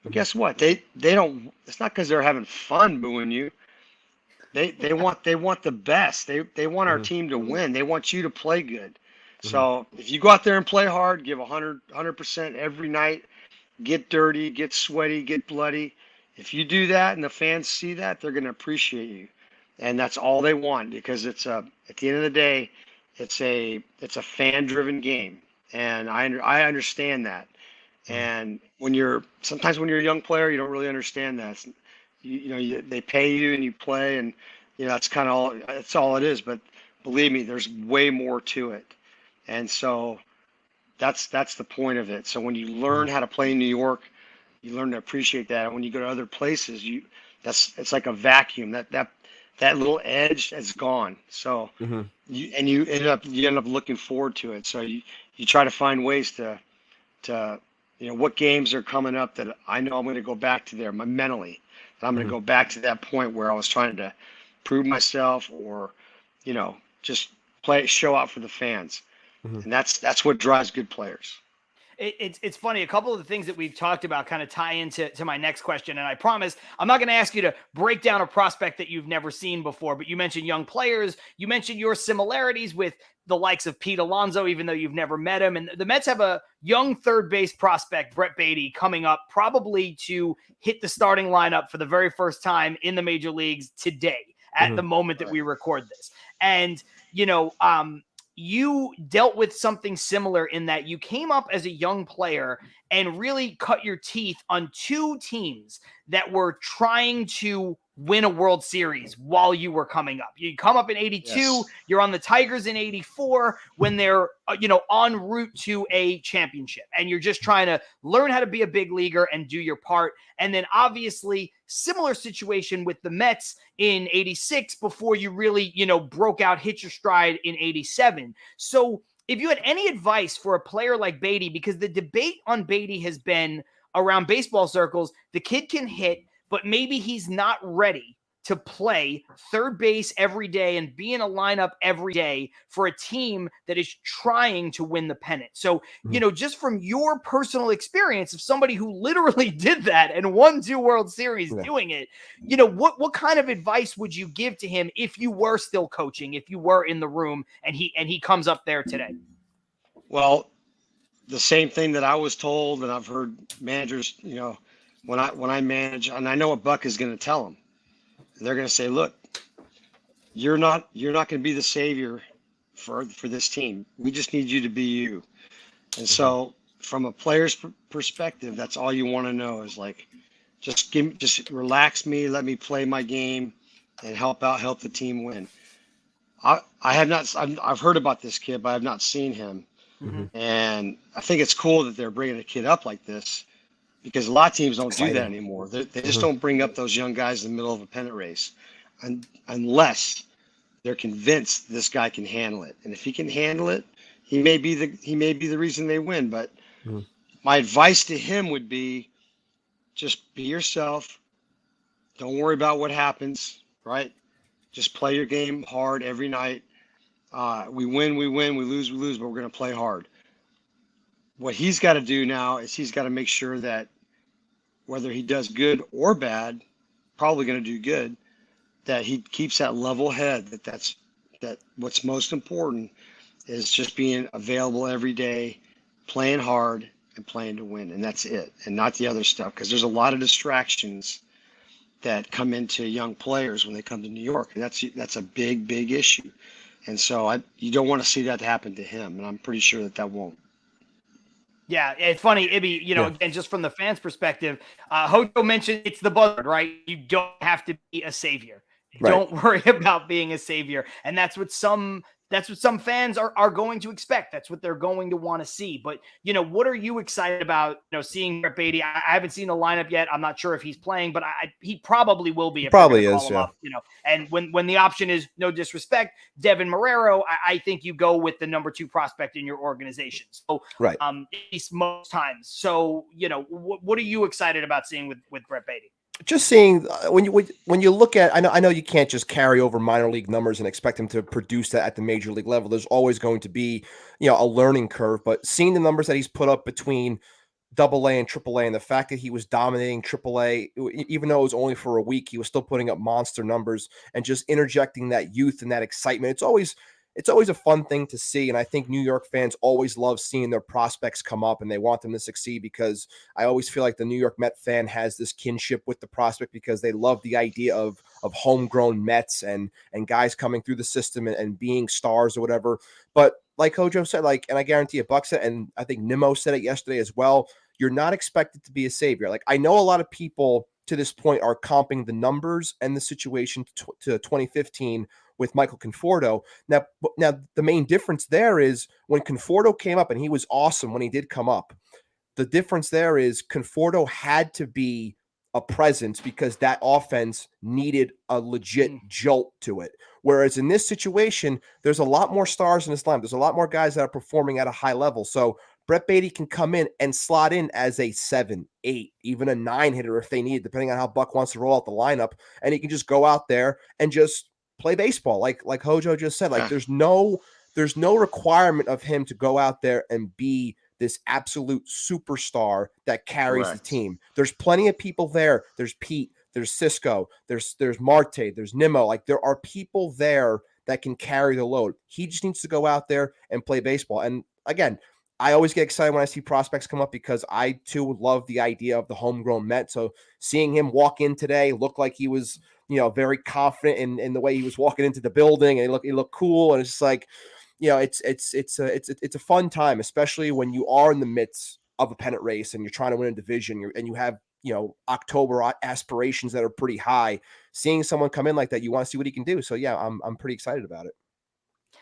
But guess what? They don't. It's not because they're having fun booing you. They want the best. They want our team to win. They want you to play good. So if you go out there and play hard, give 100% every night, get dirty, get sweaty, get bloody. If you do that and the fans see that, they're going to appreciate you. And that's all they want, because at the end of the day, it's a fan-driven game, and I understand that. And sometimes when you're a young player, you don't really understand that. They pay you and you play, and that's all it is. But believe me, there's way more to it. And so that's the point of it. So when you learn how to play in New York, you learn to appreciate that. And when you go to other places, it's like a vacuum. That little edge is gone. So you end up looking forward to it. So you try to find ways to what games are coming up that I know I'm going to go back to there mentally. I'm going to go back to that point where I was trying to prove myself, or just show out for the fans. And that's what drives good players. It's funny. A couple of the things that we've talked about kind of tie into my next question. And I promise I'm not going to ask you to break down a prospect that you've never seen before, but you mentioned young players. You mentioned your similarities with the likes of Pete Alonso, even though you've never met him. And the Mets have a young third base prospect, Brett Baty, coming up probably to hit the starting lineup for the very first time in the major leagues today at the moment that we record this. And, you dealt with something similar in that you came up as a young player and really cut your teeth on two teams that were trying to win a World Series while you were coming up. You come up in 82, yes. You're on the Tigers in 84 when they're, en route to a championship, and you're just trying to learn how to be a big leaguer and do your part. And then obviously similar situation with the Mets in 86 before you really, broke out, hit your stride in 87. So if you had any advice for a player like Baty, because the debate on Baty has been around baseball circles, the kid can hit, but maybe he's not ready to play third base every day and be in a lineup every day for a team that is trying to win the pennant. So, just from your personal experience of somebody who literally did that and won 2 World Series doing it, what kind of advice would you give to him if you were still coaching, if you were in the room and he comes up there today? Well, the same thing that I was told, and I've heard managers, when I manage, and I know what Buck is going to tell them. They're going to say, look, you're not going to be the savior for this team. We just need you to be you. And so from a player's perspective, that's all you want to know is like, just relax me, let me play my game and help the team win. I've heard about this kid, but I have not seen him. And I think it's cool that they're bringing a kid up like this, because a lot of teams don't do that anymore. They just don't bring up those young guys in the middle of a pennant race unless they're convinced this guy can handle it. And if he can handle it, he may be the reason they win. But my advice to him would be, just be yourself. Don't worry about what happens, right? Just play your game hard every night. We win, we lose, but we're going to play hard. What he's got to do now is he's got to make sure that whether he does good or bad, probably going to do good, that he keeps that level head, that what's most important is just being available every day, playing hard and playing to win. And that's it. And not the other stuff. Because there's a lot of distractions that come into young players when they come to New York. And that's a big, big issue. And so you don't want to see that happen to him. And I'm pretty sure that won't. Yeah, it's funny, Ibby, again, just from the fans' perspective, Hojo mentioned it's the buzzword, right? You don't have to be a savior. Right. Don't worry about being a savior. And that's what some fans are going to expect. That's what they're going to want to see. But, what are you excited about, seeing Brett Baty? I haven't seen the lineup yet. I'm not sure if he's playing, but he probably will be. If probably is, yeah. Up, and when the option is, no disrespect, Devin Marrero, I think you go with the number 2 prospect in your organization. So, right. At least most times. So, what are you excited about seeing with Brett Baty? Just seeing when you look at, I know you can't just carry over minor league numbers and expect him to produce that at the major league level. There's always going to be, a learning curve, but seeing the numbers that he's put up between AA and AAA, and the fact that he was dominating AAA, even though it was only for a week, he was still putting up monster numbers and just interjecting that youth and that excitement. It's always a fun thing to see. And I think New York fans always love seeing their prospects come up and they want them to succeed, because I always feel like the New York Met fan has this kinship with the prospect because they love the idea of homegrown Mets and guys coming through the system and being stars or whatever. But like Hojo said, and I guarantee you Buck said, and I think Nimmo said it yesterday as well, you're not expected to be a savior. Like, I know a lot of people to this point are comping the numbers and the situation to 2015 with Michael Conforto. Now the main difference there is when Conforto came up, and he was awesome when he did come up, the difference there is Conforto had to be a presence because that offense needed a legit jolt to it. Whereas in this situation, there's a lot more stars in this line. There's a lot more guys that are performing at a high level. So Brett Baty can come in and slot in as a 7, 8, even a 9 hitter if they need, depending on how Buck wants to roll out the lineup. And he can just go out there and just play baseball. Like Hojo just said, there's no requirement of him to go out there and be this absolute superstar that carries the Correct. team. There's plenty of people there. There's Pete, there's Cisco, there's Marte, there's Nimmo. Like, there are people there that can carry the load. He just needs to go out there and play baseball. And again, I always get excited when I see prospects come up because I too love the idea of the homegrown Met. So seeing him walk in today, look like he was, very confident in the way he was walking into the building, and he looked cool. And it's just like, it's a fun time, especially when you are in the midst of a pennant race and you're trying to win a division, and you have, October aspirations that are pretty high. Seeing someone come in like that, you want to see what he can do. So yeah, I'm pretty excited about it.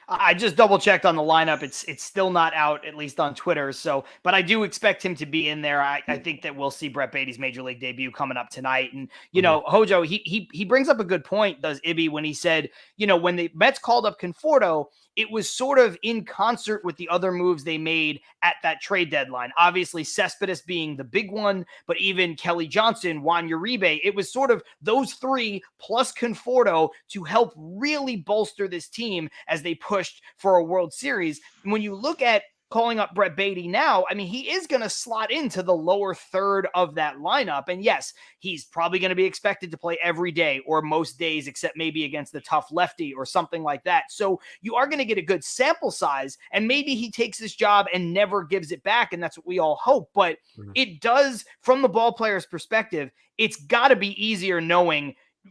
I just double checked on the lineup. It's still not out, at least on Twitter. So, but I do expect him to be in there. I think that we'll see Brett Beatty's major league debut coming up tonight. And, Hojo, he brings up a good point, does Ibby, when he said, when the Mets called up Conforto, it was sort of in concert with the other moves they made at that trade deadline. Obviously, Cespedes being the big one, but even Kelly Johnson, Juan Uribe, it was sort of those three plus Conforto to help really bolster this team as they pushed for a World Series. When you look at calling up Brett Beatty now, I mean, he is going to slot into the lower third of that lineup. And yes, he's probably going to be expected to play every day or most days, except maybe against the tough lefty or something like that. So you are going to get a good sample size, and maybe he takes this job and never gives it back. And that's what we all hope. But it does, from the ball player's perspective, it's got to be easier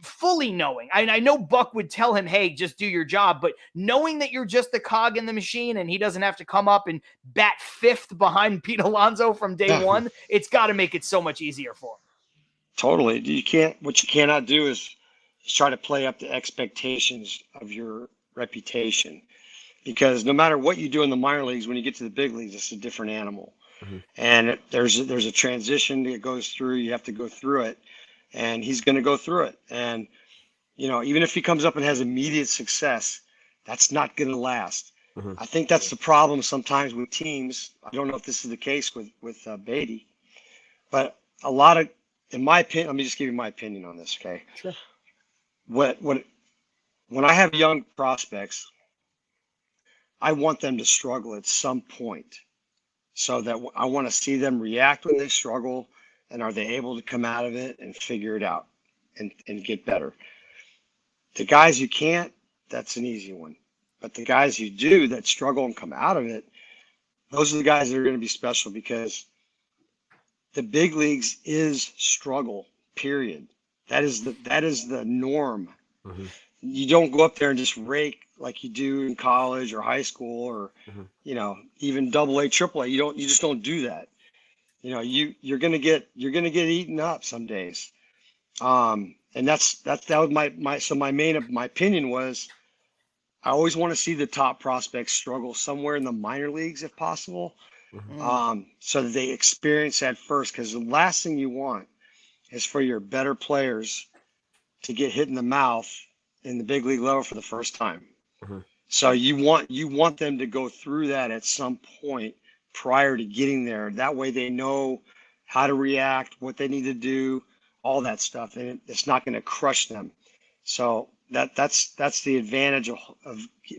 fully knowing. I know Buck would tell him, hey, just do your job, but knowing that you're just a cog in the machine and he doesn't have to come up and bat fifth behind Pete Alonso from day one, it's got to make it so much easier for him. Totally. What you cannot do is try to play up the expectations of your reputation, because no matter what you do in the minor leagues, when you get to the big leagues, it's a different animal. And there's a transition that goes through. You have to go through it. And he's going to go through it. And, even if he comes up and has immediate success, that's not going to last. I think that's the problem sometimes with teams. I don't know if this is the case with Beatty, but a lot of, in my opinion, let me just give you my opinion on this, okay? Sure. When I have young prospects, I want them to struggle at some point, so that I want to see them react when they struggle. And are they able to come out of it and figure it out and get better? The guys you can't, that's an easy one. But the guys you do that struggle and come out of it, those are the guys that are going to be special, because the big leagues is struggle, period. That is the norm. You don't go up there and just rake like you do in college or high school or, even AA, AAA. You just don't do that. You're gonna get eaten up some days, and that was my opinion was, I always want to see the top prospects struggle somewhere in the minor leagues if possible, so that they experience that first, because the last thing you want is for your better players to get hit in the mouth in the big league level for the first time. So you want them to go through that at some point prior to getting there. That way they know how to react, what they need to do, all that stuff, and it's not going to crush them. So that's the advantage of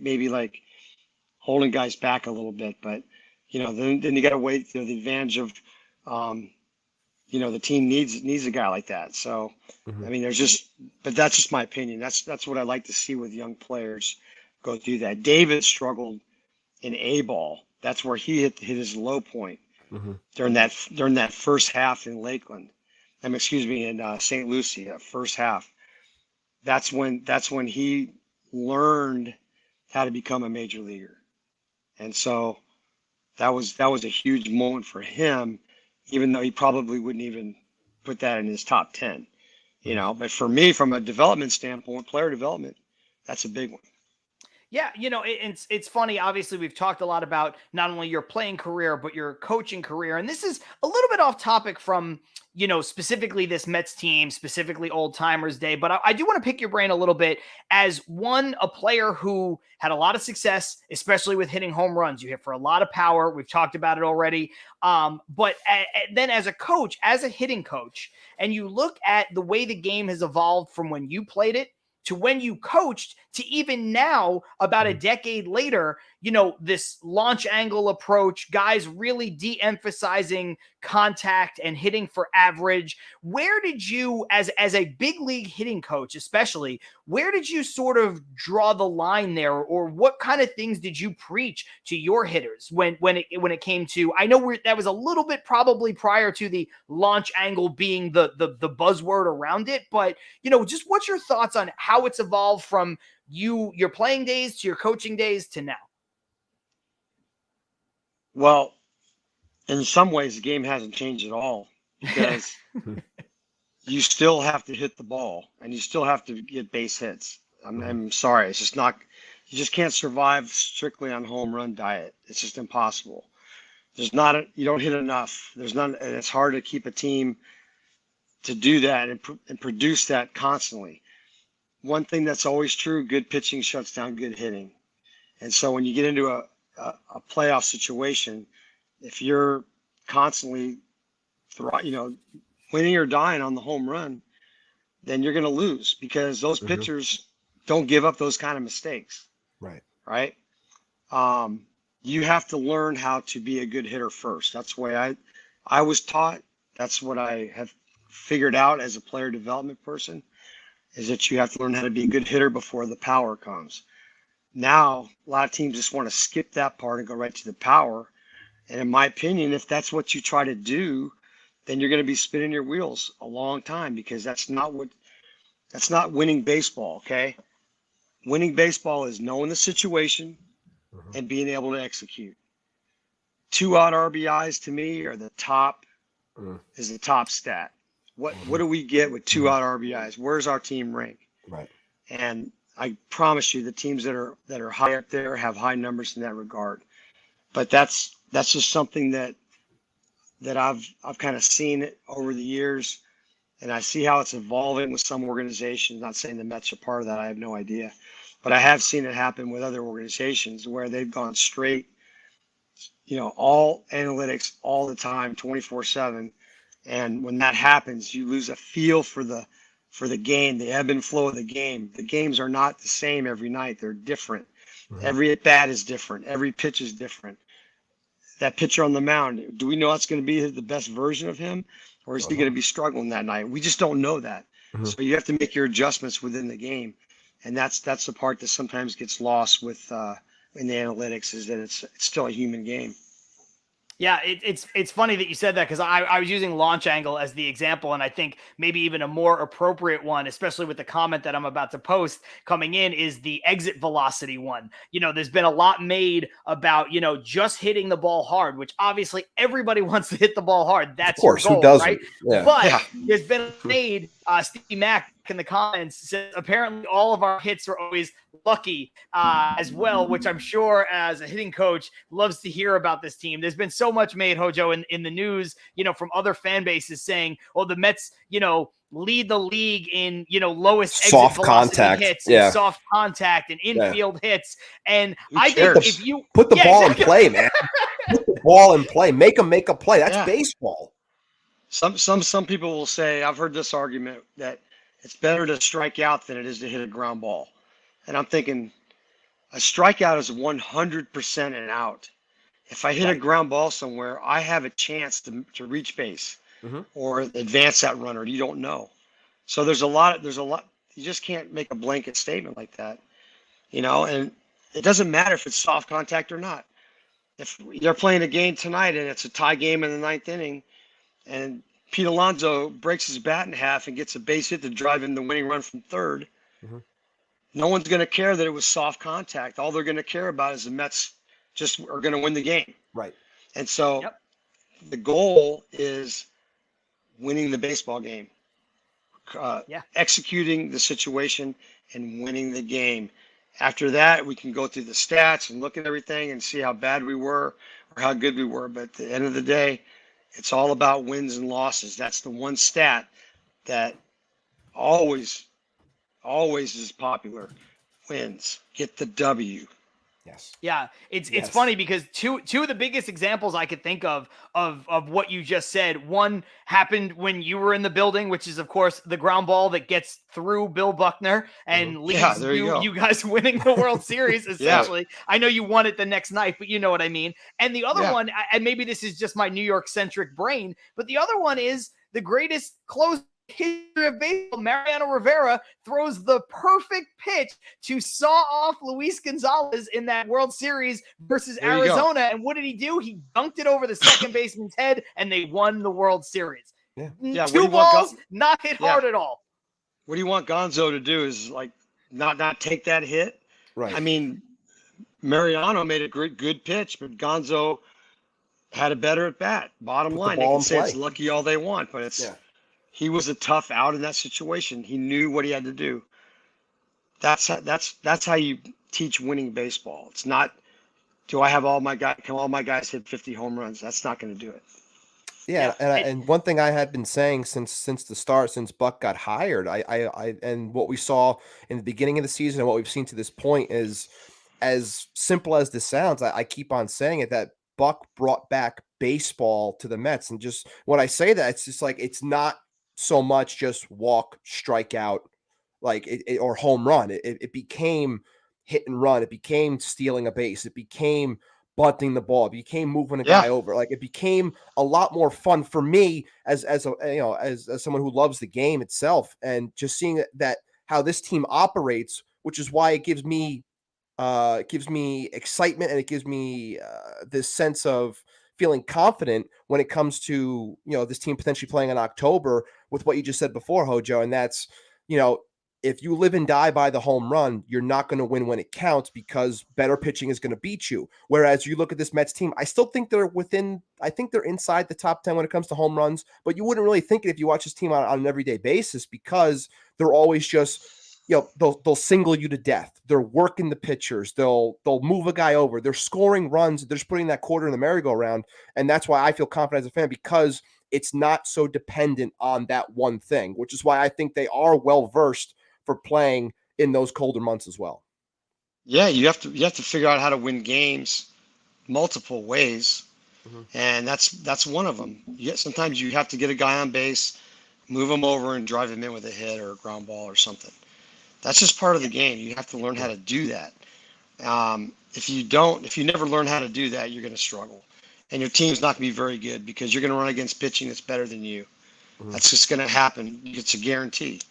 maybe like holding guys back a little bit. But then you got to wait. The advantage of the team needs a guy like that. So I mean, but that's just my opinion. That's what I like to see with young players go through that. David struggled in A-ball. That's where he hit his low point during that first half in Lakeland. In St. Lucie, first half. That's when he learned how to become a major leaguer, and so that was a huge moment for him, even though he probably wouldn't even put that in his top 10. But for me, from a development standpoint, player development, that's a big one. Yeah, it's funny. Obviously, we've talked a lot about not only your playing career, but your coaching career. And this is a little bit off topic from, specifically this Mets team, specifically Old Timers Day. But I do want to pick your brain a little bit as a player who had a lot of success, especially with hitting home runs. You hit for a lot of power. We've talked about it already. But then as a coach, as a hitting coach, and you look at the way the game has evolved from when you played it to when you coached to even now, about a decade later, this launch angle approach, guys really de-emphasizing contact and hitting for average. Where did you, as a big league hitting coach, especially, where did you sort of draw the line there, or what kind of things did you preach to your hitters when it came to? I know that was a little bit probably prior to the launch angle being the buzzword around it, but just what's your thoughts on how it's evolved from your playing days to your coaching days to now? Well, in some ways, the game hasn't changed at all because you still have to hit the ball and you still have to get base hits. I'm sorry. It's just not, you just can't survive strictly on home run diet. It's just impossible. You don't hit enough. There's none, and it's hard to keep a team to do that and produce that constantly. One thing that's always true, good pitching shuts down good hitting. And so when you get into a playoff situation, if you're constantly, winning or dying on the home run, then you're going to lose because those pitchers don't give up those kind of mistakes. Right. Right. You have to learn how to be a good hitter first. That's the way I was taught. That's what I have figured out as a player development person, is that you have to learn how to be a good hitter before the power comes. Now, a lot of teams just want to skip that part and go right to the power. And in my opinion, if that's what you try to do, then you're going to be spinning your wheels a long time, because that's not winning baseball. Okay. Winning baseball is knowing the situation and being able to execute. 2-out RBIs to me are the top, is the top stat. What do we get with 2-out RBIs? Where's our team rank? Right. And I promise you, the teams that are high up there have high numbers in that regard. But that's just something that I've kind of seen it over the years, and I see how it's evolving with some organizations. Not saying the Mets are part of that. I have no idea, but I have seen it happen with other organizations where they've gone straight, all analytics all the time, 24/7. And when that happens, you lose a feel for the game, the ebb and flow of the game. The games are not the same every night. They're different. Every at bat is different. Every pitch is different. That pitcher on the mound, do we know that's going to be the best version of him, or is he going to be struggling that night? We just don't know that. So you have to make your adjustments within the game. And that's the part that sometimes gets lost with in the analytics, is that it's still a human game. Yeah, it's funny that you said that, because I was using launch angle as the example, and I think maybe even a more appropriate one, especially with the comment that I'm about to post coming in, is the exit velocity one. There's been a lot made about, just hitting the ball hard, which obviously everybody wants to hit the ball hard. That's of course, your goal, who doesn't? right? Yeah. But there's been made, Steve Mack in the comments says apparently all of our hits are always lucky as well, which I'm sure as a hitting coach loves to hear about this team. There's been so much made, Hojo, in the news, from other fan bases saying, well, the Mets, lead the league in, lowest soft exit velocity contact hits, yeah. and soft contact and infield hits. And I think if you put the ball in play, man, put the ball in play, make them make a play. That's baseball. Some people will say, I've heard this argument that it's better to strike out than it is to hit a ground ball. And I'm thinking, a strikeout is 100% an out. If I hit a ground ball somewhere, I have a chance to reach base or advance that runner. You don't know. So there's a lot. You just can't make a blanket statement like that, and it doesn't matter if it's soft contact or not. If you're playing a game tonight and it's a tie game in the 9th inning, and Pete Alonso breaks his bat in half and gets a base hit to drive in the winning run from third, no one's going to care that it was soft contact. All they're going to care about is the Mets just are going to win the game. Right. And so the goal is winning the baseball game, executing the situation and winning the game. After that, we can go through the stats and look at everything and see how bad we were or how good we were. But at the end of the day, it's all about wins and losses. That's the one stat that always is popular. Wins. Get the W. Yes. Yeah, it's Yes. funny because two of the biggest examples I could think of what you just said. One happened when you were in the building, which is of course the ground ball that gets through Bill Buckner and Yeah, leads there you go. you guys winning the World Series. Yeah. Essentially, I know you won it the next night, but you know what I mean. And the other Yeah. one, and maybe this is just my New York centric brain, but the other one is the greatest close history of baseball. Mariano Rivera throws the perfect pitch to saw off Luis Gonzalez in that World Series versus There you go. Arizona. And what did he do? He dunked it over the second baseman's head, and they won the World Series. Yeah. Yeah, what do Two you want balls, not hit Yeah. hard at all. What do you want Gonzo to do? Is like not take that hit? Right. I mean, Mariano made a good pitch, but Gonzo had a better at bat. Bottom Put the line, they ball can in say it's play. lucky all they want, but it's Yeah. he was a tough out in that situation. He knew what he had to do. That's how you teach winning baseball. It's not, do I have all my guys? Can all my guys hit 50 home runs? That's not going to do it. Yeah, Yeah, and one thing I had been saying since the start, since Buck got hired, I and what we saw in the beginning of the season and what we've seen to this point is, as simple as this sounds, I keep on saying it, that Buck brought back baseball to the Mets. And just when I say that, it's just like, it's not so much just walk, strike out, like or home run. It became hit and run. It became stealing a base. It became bunting the ball. It became moving a Yeah. guy over. Like, it became a lot more fun for me as a, you know, as someone who loves the game itself, and just seeing that how this team operates, which is why it gives me excitement, and it gives me this sense of feeling confident when it comes to, you know, this team potentially playing in October, with what you just said before, Hojo. And that's, you know, if you live and die by the home run, you're not going to win when it counts, because better pitching is going to beat you. Whereas you look at this Mets team, I still think I think they're inside the top 10 when it comes to home runs, but you wouldn't really think it if you watch this team on an everyday basis, because they're always just, you know, they'll single you to death. They're working the pitchers. They'll move a guy over. They're scoring runs. They're just putting that quarter in the merry-go-round. And that's why I feel confident as a fan, because it's not so dependent on that one thing, which is why I think they are well-versed for playing in those colder months as well. Yeah, you have to figure out how to win games multiple ways, and that's one of them. Sometimes you have to get a guy on base, move him over, and drive him in with a hit or a ground ball or something. That's just part of the game. You have to learn how to do that. If you never learn how to do that, you're going to struggle, and your team's not going to be very good, because you're going to run against pitching that's better than you. That's just going to happen. It's a guarantee.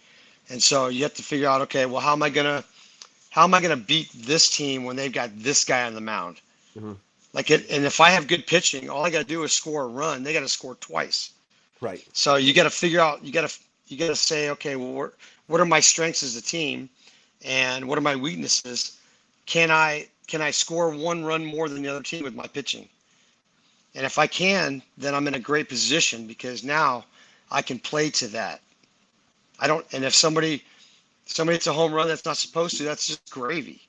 And so you have to figure out, okay, well, how am I gonna beat this team when they've got this guy on the mound? And if I have good pitching, all I got to do is score a run. They got to score twice. Right. So you got to figure out. You got to say, okay, well, what are my strengths as a team, and what are my weaknesses? Can I score one run more than the other team with my pitching? And if I can, then I'm in a great position, because now I can play to that. And if somebody hits a home run that's not supposed to, that's just gravy.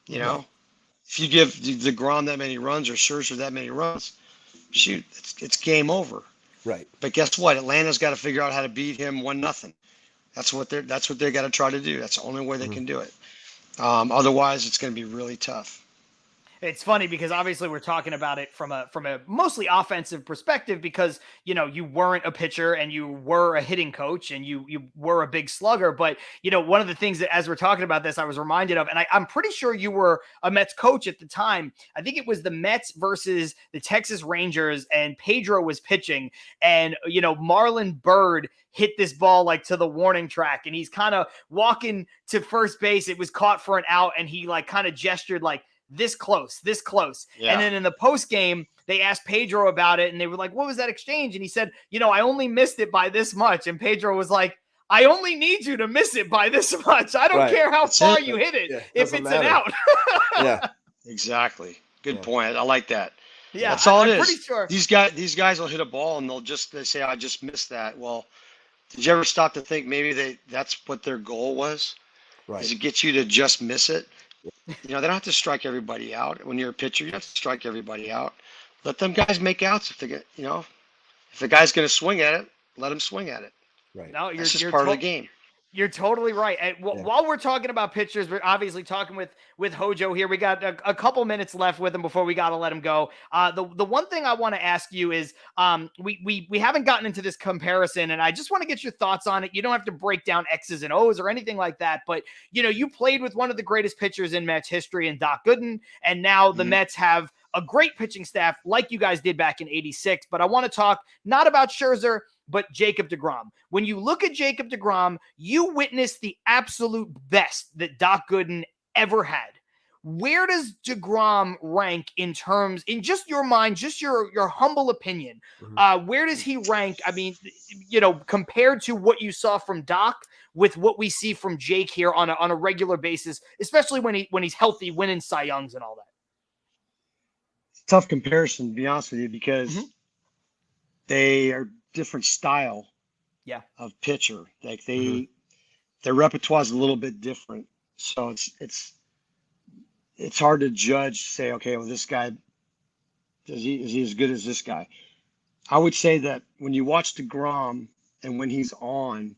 You know, if you give DeGrom that many runs, or Scherzer that many runs, shoot, it's game over. Right. But guess what? Atlanta's got to figure out how to beat him 1-0. That's what they got to try to do. That's the only way they can do it. Otherwise, it's going to be really tough. It's funny because obviously we're talking about it from a mostly offensive perspective, because, you know, you weren't a pitcher and you were a hitting coach and you were a big slugger. But, you know, one of the things that, as we're talking about this, I was reminded of, and I'm pretty sure you were a Mets coach at the time. I think it was the Mets versus the Texas Rangers, and Pedro was pitching, and, you know, Marlon Byrd hit this ball like to the warning track, and he's kind of walking to first base. It was caught for an out, and he like kind of gestured like, this close. Yeah. And then in the post game, they asked Pedro about it, and they were like, what was that exchange? And he said, you know, I only missed it by this much. And Pedro was like, I only need you to miss it by this much. I don't care how far you hit it, if it's an out. Yeah, exactly. Good point. I like that. Yeah, that's all I'm it is. pretty sure. These guys will hit a ball, and they say, I just missed that. Well, did you ever stop to think maybe that's what their goal was? right. Is to get you to just miss it? You know, they don't have to strike everybody out. When you're a pitcher, you have to strike everybody out. Let them guys make outs if they get, if the guy's going to swing at it, let him swing at it. Right. No, That's just part of the game. You're totally right. And while we're talking about pitchers, we're obviously talking with Hojo here. We got a couple minutes left with him before we got to let him go. The one thing I want to ask you is we haven't gotten into this comparison, and I just want to get your thoughts on it. You don't have to break down X's and O's or anything like that, but you played with one of the greatest pitchers in Mets history in Doc Gooden, and now the Mets have a great pitching staff like you guys did back in '86. But I want to talk not about Scherzer, but Jacob deGrom. When you look at Jacob deGrom, you witnessed the absolute best that Doc Gooden ever had. Where does deGrom rank in just your mind, just your humble opinion? Where does he rank? I mean, compared to what you saw from Doc with what we see from Jake here on a regular basis, especially when he's healthy, winning Cy Youngs and all that. Tough comparison, to be honest with you, because they are different style of pitcher. Like their repertoire is a little bit different. So it's hard to judge, say, okay, well, this guy, is he as good as this guy? I would say that when you watch deGrom and when he's on,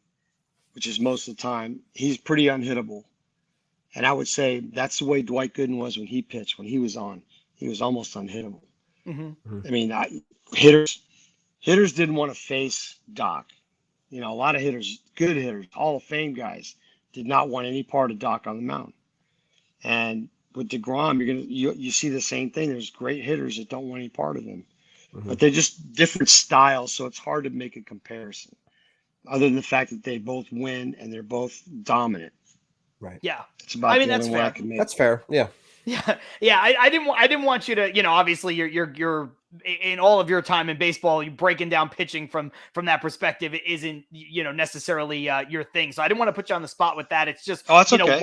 which is most of the time, he's pretty unhittable. And I would say that's the way Dwight Gooden was when he pitched. When he was on, he was almost unhittable. I mean, hitters didn't want to face Doc. A lot of hitters, good hitters, Hall of Fame guys, did not want any part of Doc on the mound. And with deGrom, you see the same thing. There's great hitters that don't want any part of him, but they're just different styles. So it's hard to make a comparison, other than the fact that they both win and they're both dominant. Right. Yeah. It's about the that's only way fair. I can make. That's fair. Yeah. Yeah. I didn't want you to, obviously you're in all of your time in baseball, you breaking down pitching from that perspective isn't, necessarily your thing. So I didn't want to put you on the spot with that. It's just, okay.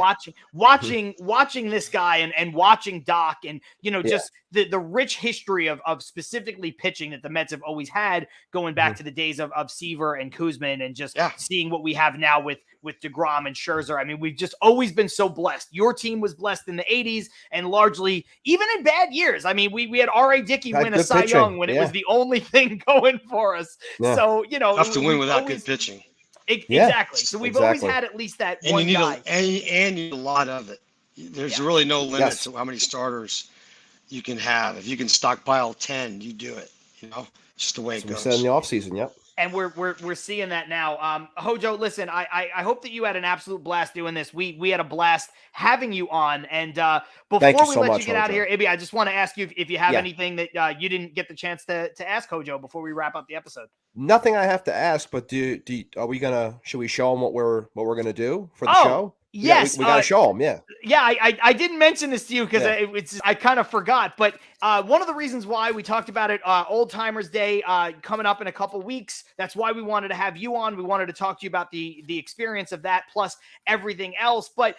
watching this guy and watching Doc and, just the rich history of specifically pitching that the Mets have always had going back to the days of Seaver and Koosman and just seeing what we have now with deGrom and Scherzer. I mean, we've just always been so blessed. Your team was blessed in the 80s and largely even in bad years. I mean, we had R.A. Dickey win a Cy Young when it was the only thing going for us. Yeah. So, tough to win without good pitching. Exactly. So we've always had at least that and one you need guy. And you need a lot of it. There's really no limit to how many starters you can have. If you can stockpile 10, you do it. Just the way it goes. We said in the offseason, yep. And we're seeing that now. Hojo, listen, I hope that you had an absolute blast doing this. We had a blast having you on. And before we let you get out of here, Ibby, I just want to ask you if you have anything that you didn't get the chance to ask Hojo before we wrap up the episode. Nothing I have to ask, but should we show them what we're gonna do for the show? Yes, we gotta show them. Yeah, I didn't mention this to you because I kind of forgot. But one of the reasons why we talked about it, Old Timers Day coming up in a couple weeks. That's why we wanted to have you on. We wanted to talk to you about the experience of that plus everything else. But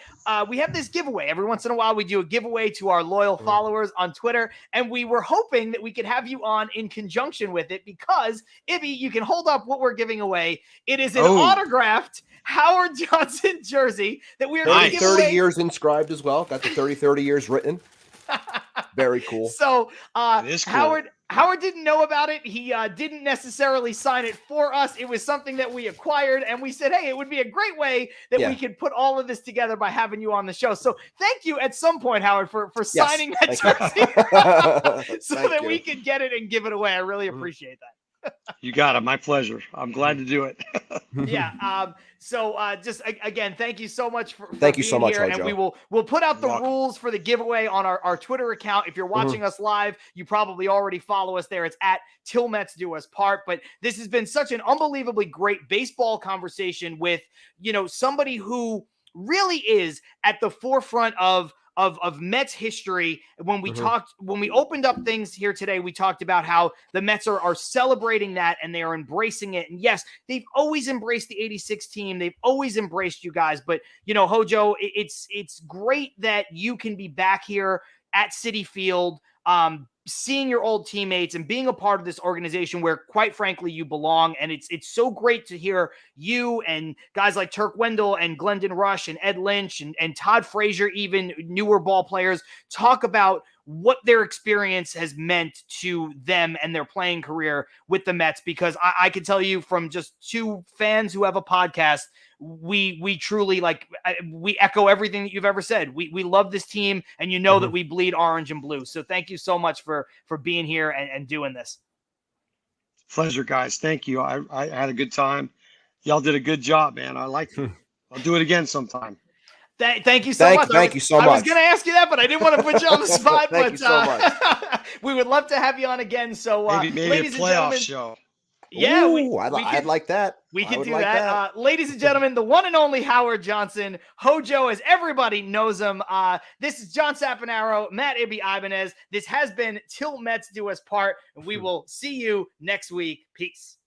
we have this giveaway. Every once in a while, we do a giveaway to our loyal followers on Twitter, and we were hoping that we could have you on in conjunction with it because Ibby, you can hold up what we're giving away. It is an autographed Howard Johnson jersey that we are going to give 30 away. years inscribed as well. Got the 30 years written. Very cool. So cool. Howard didn't know about it. He didn't necessarily sign it for us. It was something that we acquired, and we said, hey, it would be a great way that we could put all of this together by having you on the show. So thank you at some point, Howard, for signing that jersey so that we could get it and give it away. I really appreciate that. You got it. My pleasure. I'm glad to do it. So just again, thank you so much for thank you being so much, here. Hojo. And we'll put out the rules for the giveaway on our Twitter account. If you're watching us live, you probably already follow us there. It's at Till Mets Do Us Part. But this has been such an unbelievably great baseball conversation with, somebody who really is at the forefront of Mets history. When we opened up things here today, we talked about how the Mets are celebrating that and they are embracing it. And yes, they've always embraced the 86 team. They've always embraced you guys. But, Hojo, it's great that you can be back here at Citi Field, seeing your old teammates and being a part of this organization where, quite frankly, you belong. And it's so great to hear you and guys like Turk Wendell and Glendon Rush and Ed Lynch and Todd Frazier, even newer ball players, talk about what their experience has meant to them and their playing career with the Mets. Because I can tell you from just two fans who have a podcast, we truly we echo everything that you've ever said. We love this team, and you know that we bleed orange and blue. So thank you so much for being here and doing this. Pleasure, guys. Thank you. I had a good time. Y'all did a good job, man. I liked it. I'll do it again sometime. Thank you so much. Thank you so much. I was going to ask you that, but I didn't want to put you on the spot. Thank you so much. We would love to have you on again. So, maybe ladies a playoff and gentlemen, show. Yeah, Ooh, I'd like that. We can do like that. Ladies and gentlemen, the one and only Howard Johnson, Hojo, as everybody knows him. This is John Sapanaro, Matt Ibanez. This has been Till Mets Do Us Part, and we will see you next week. Peace.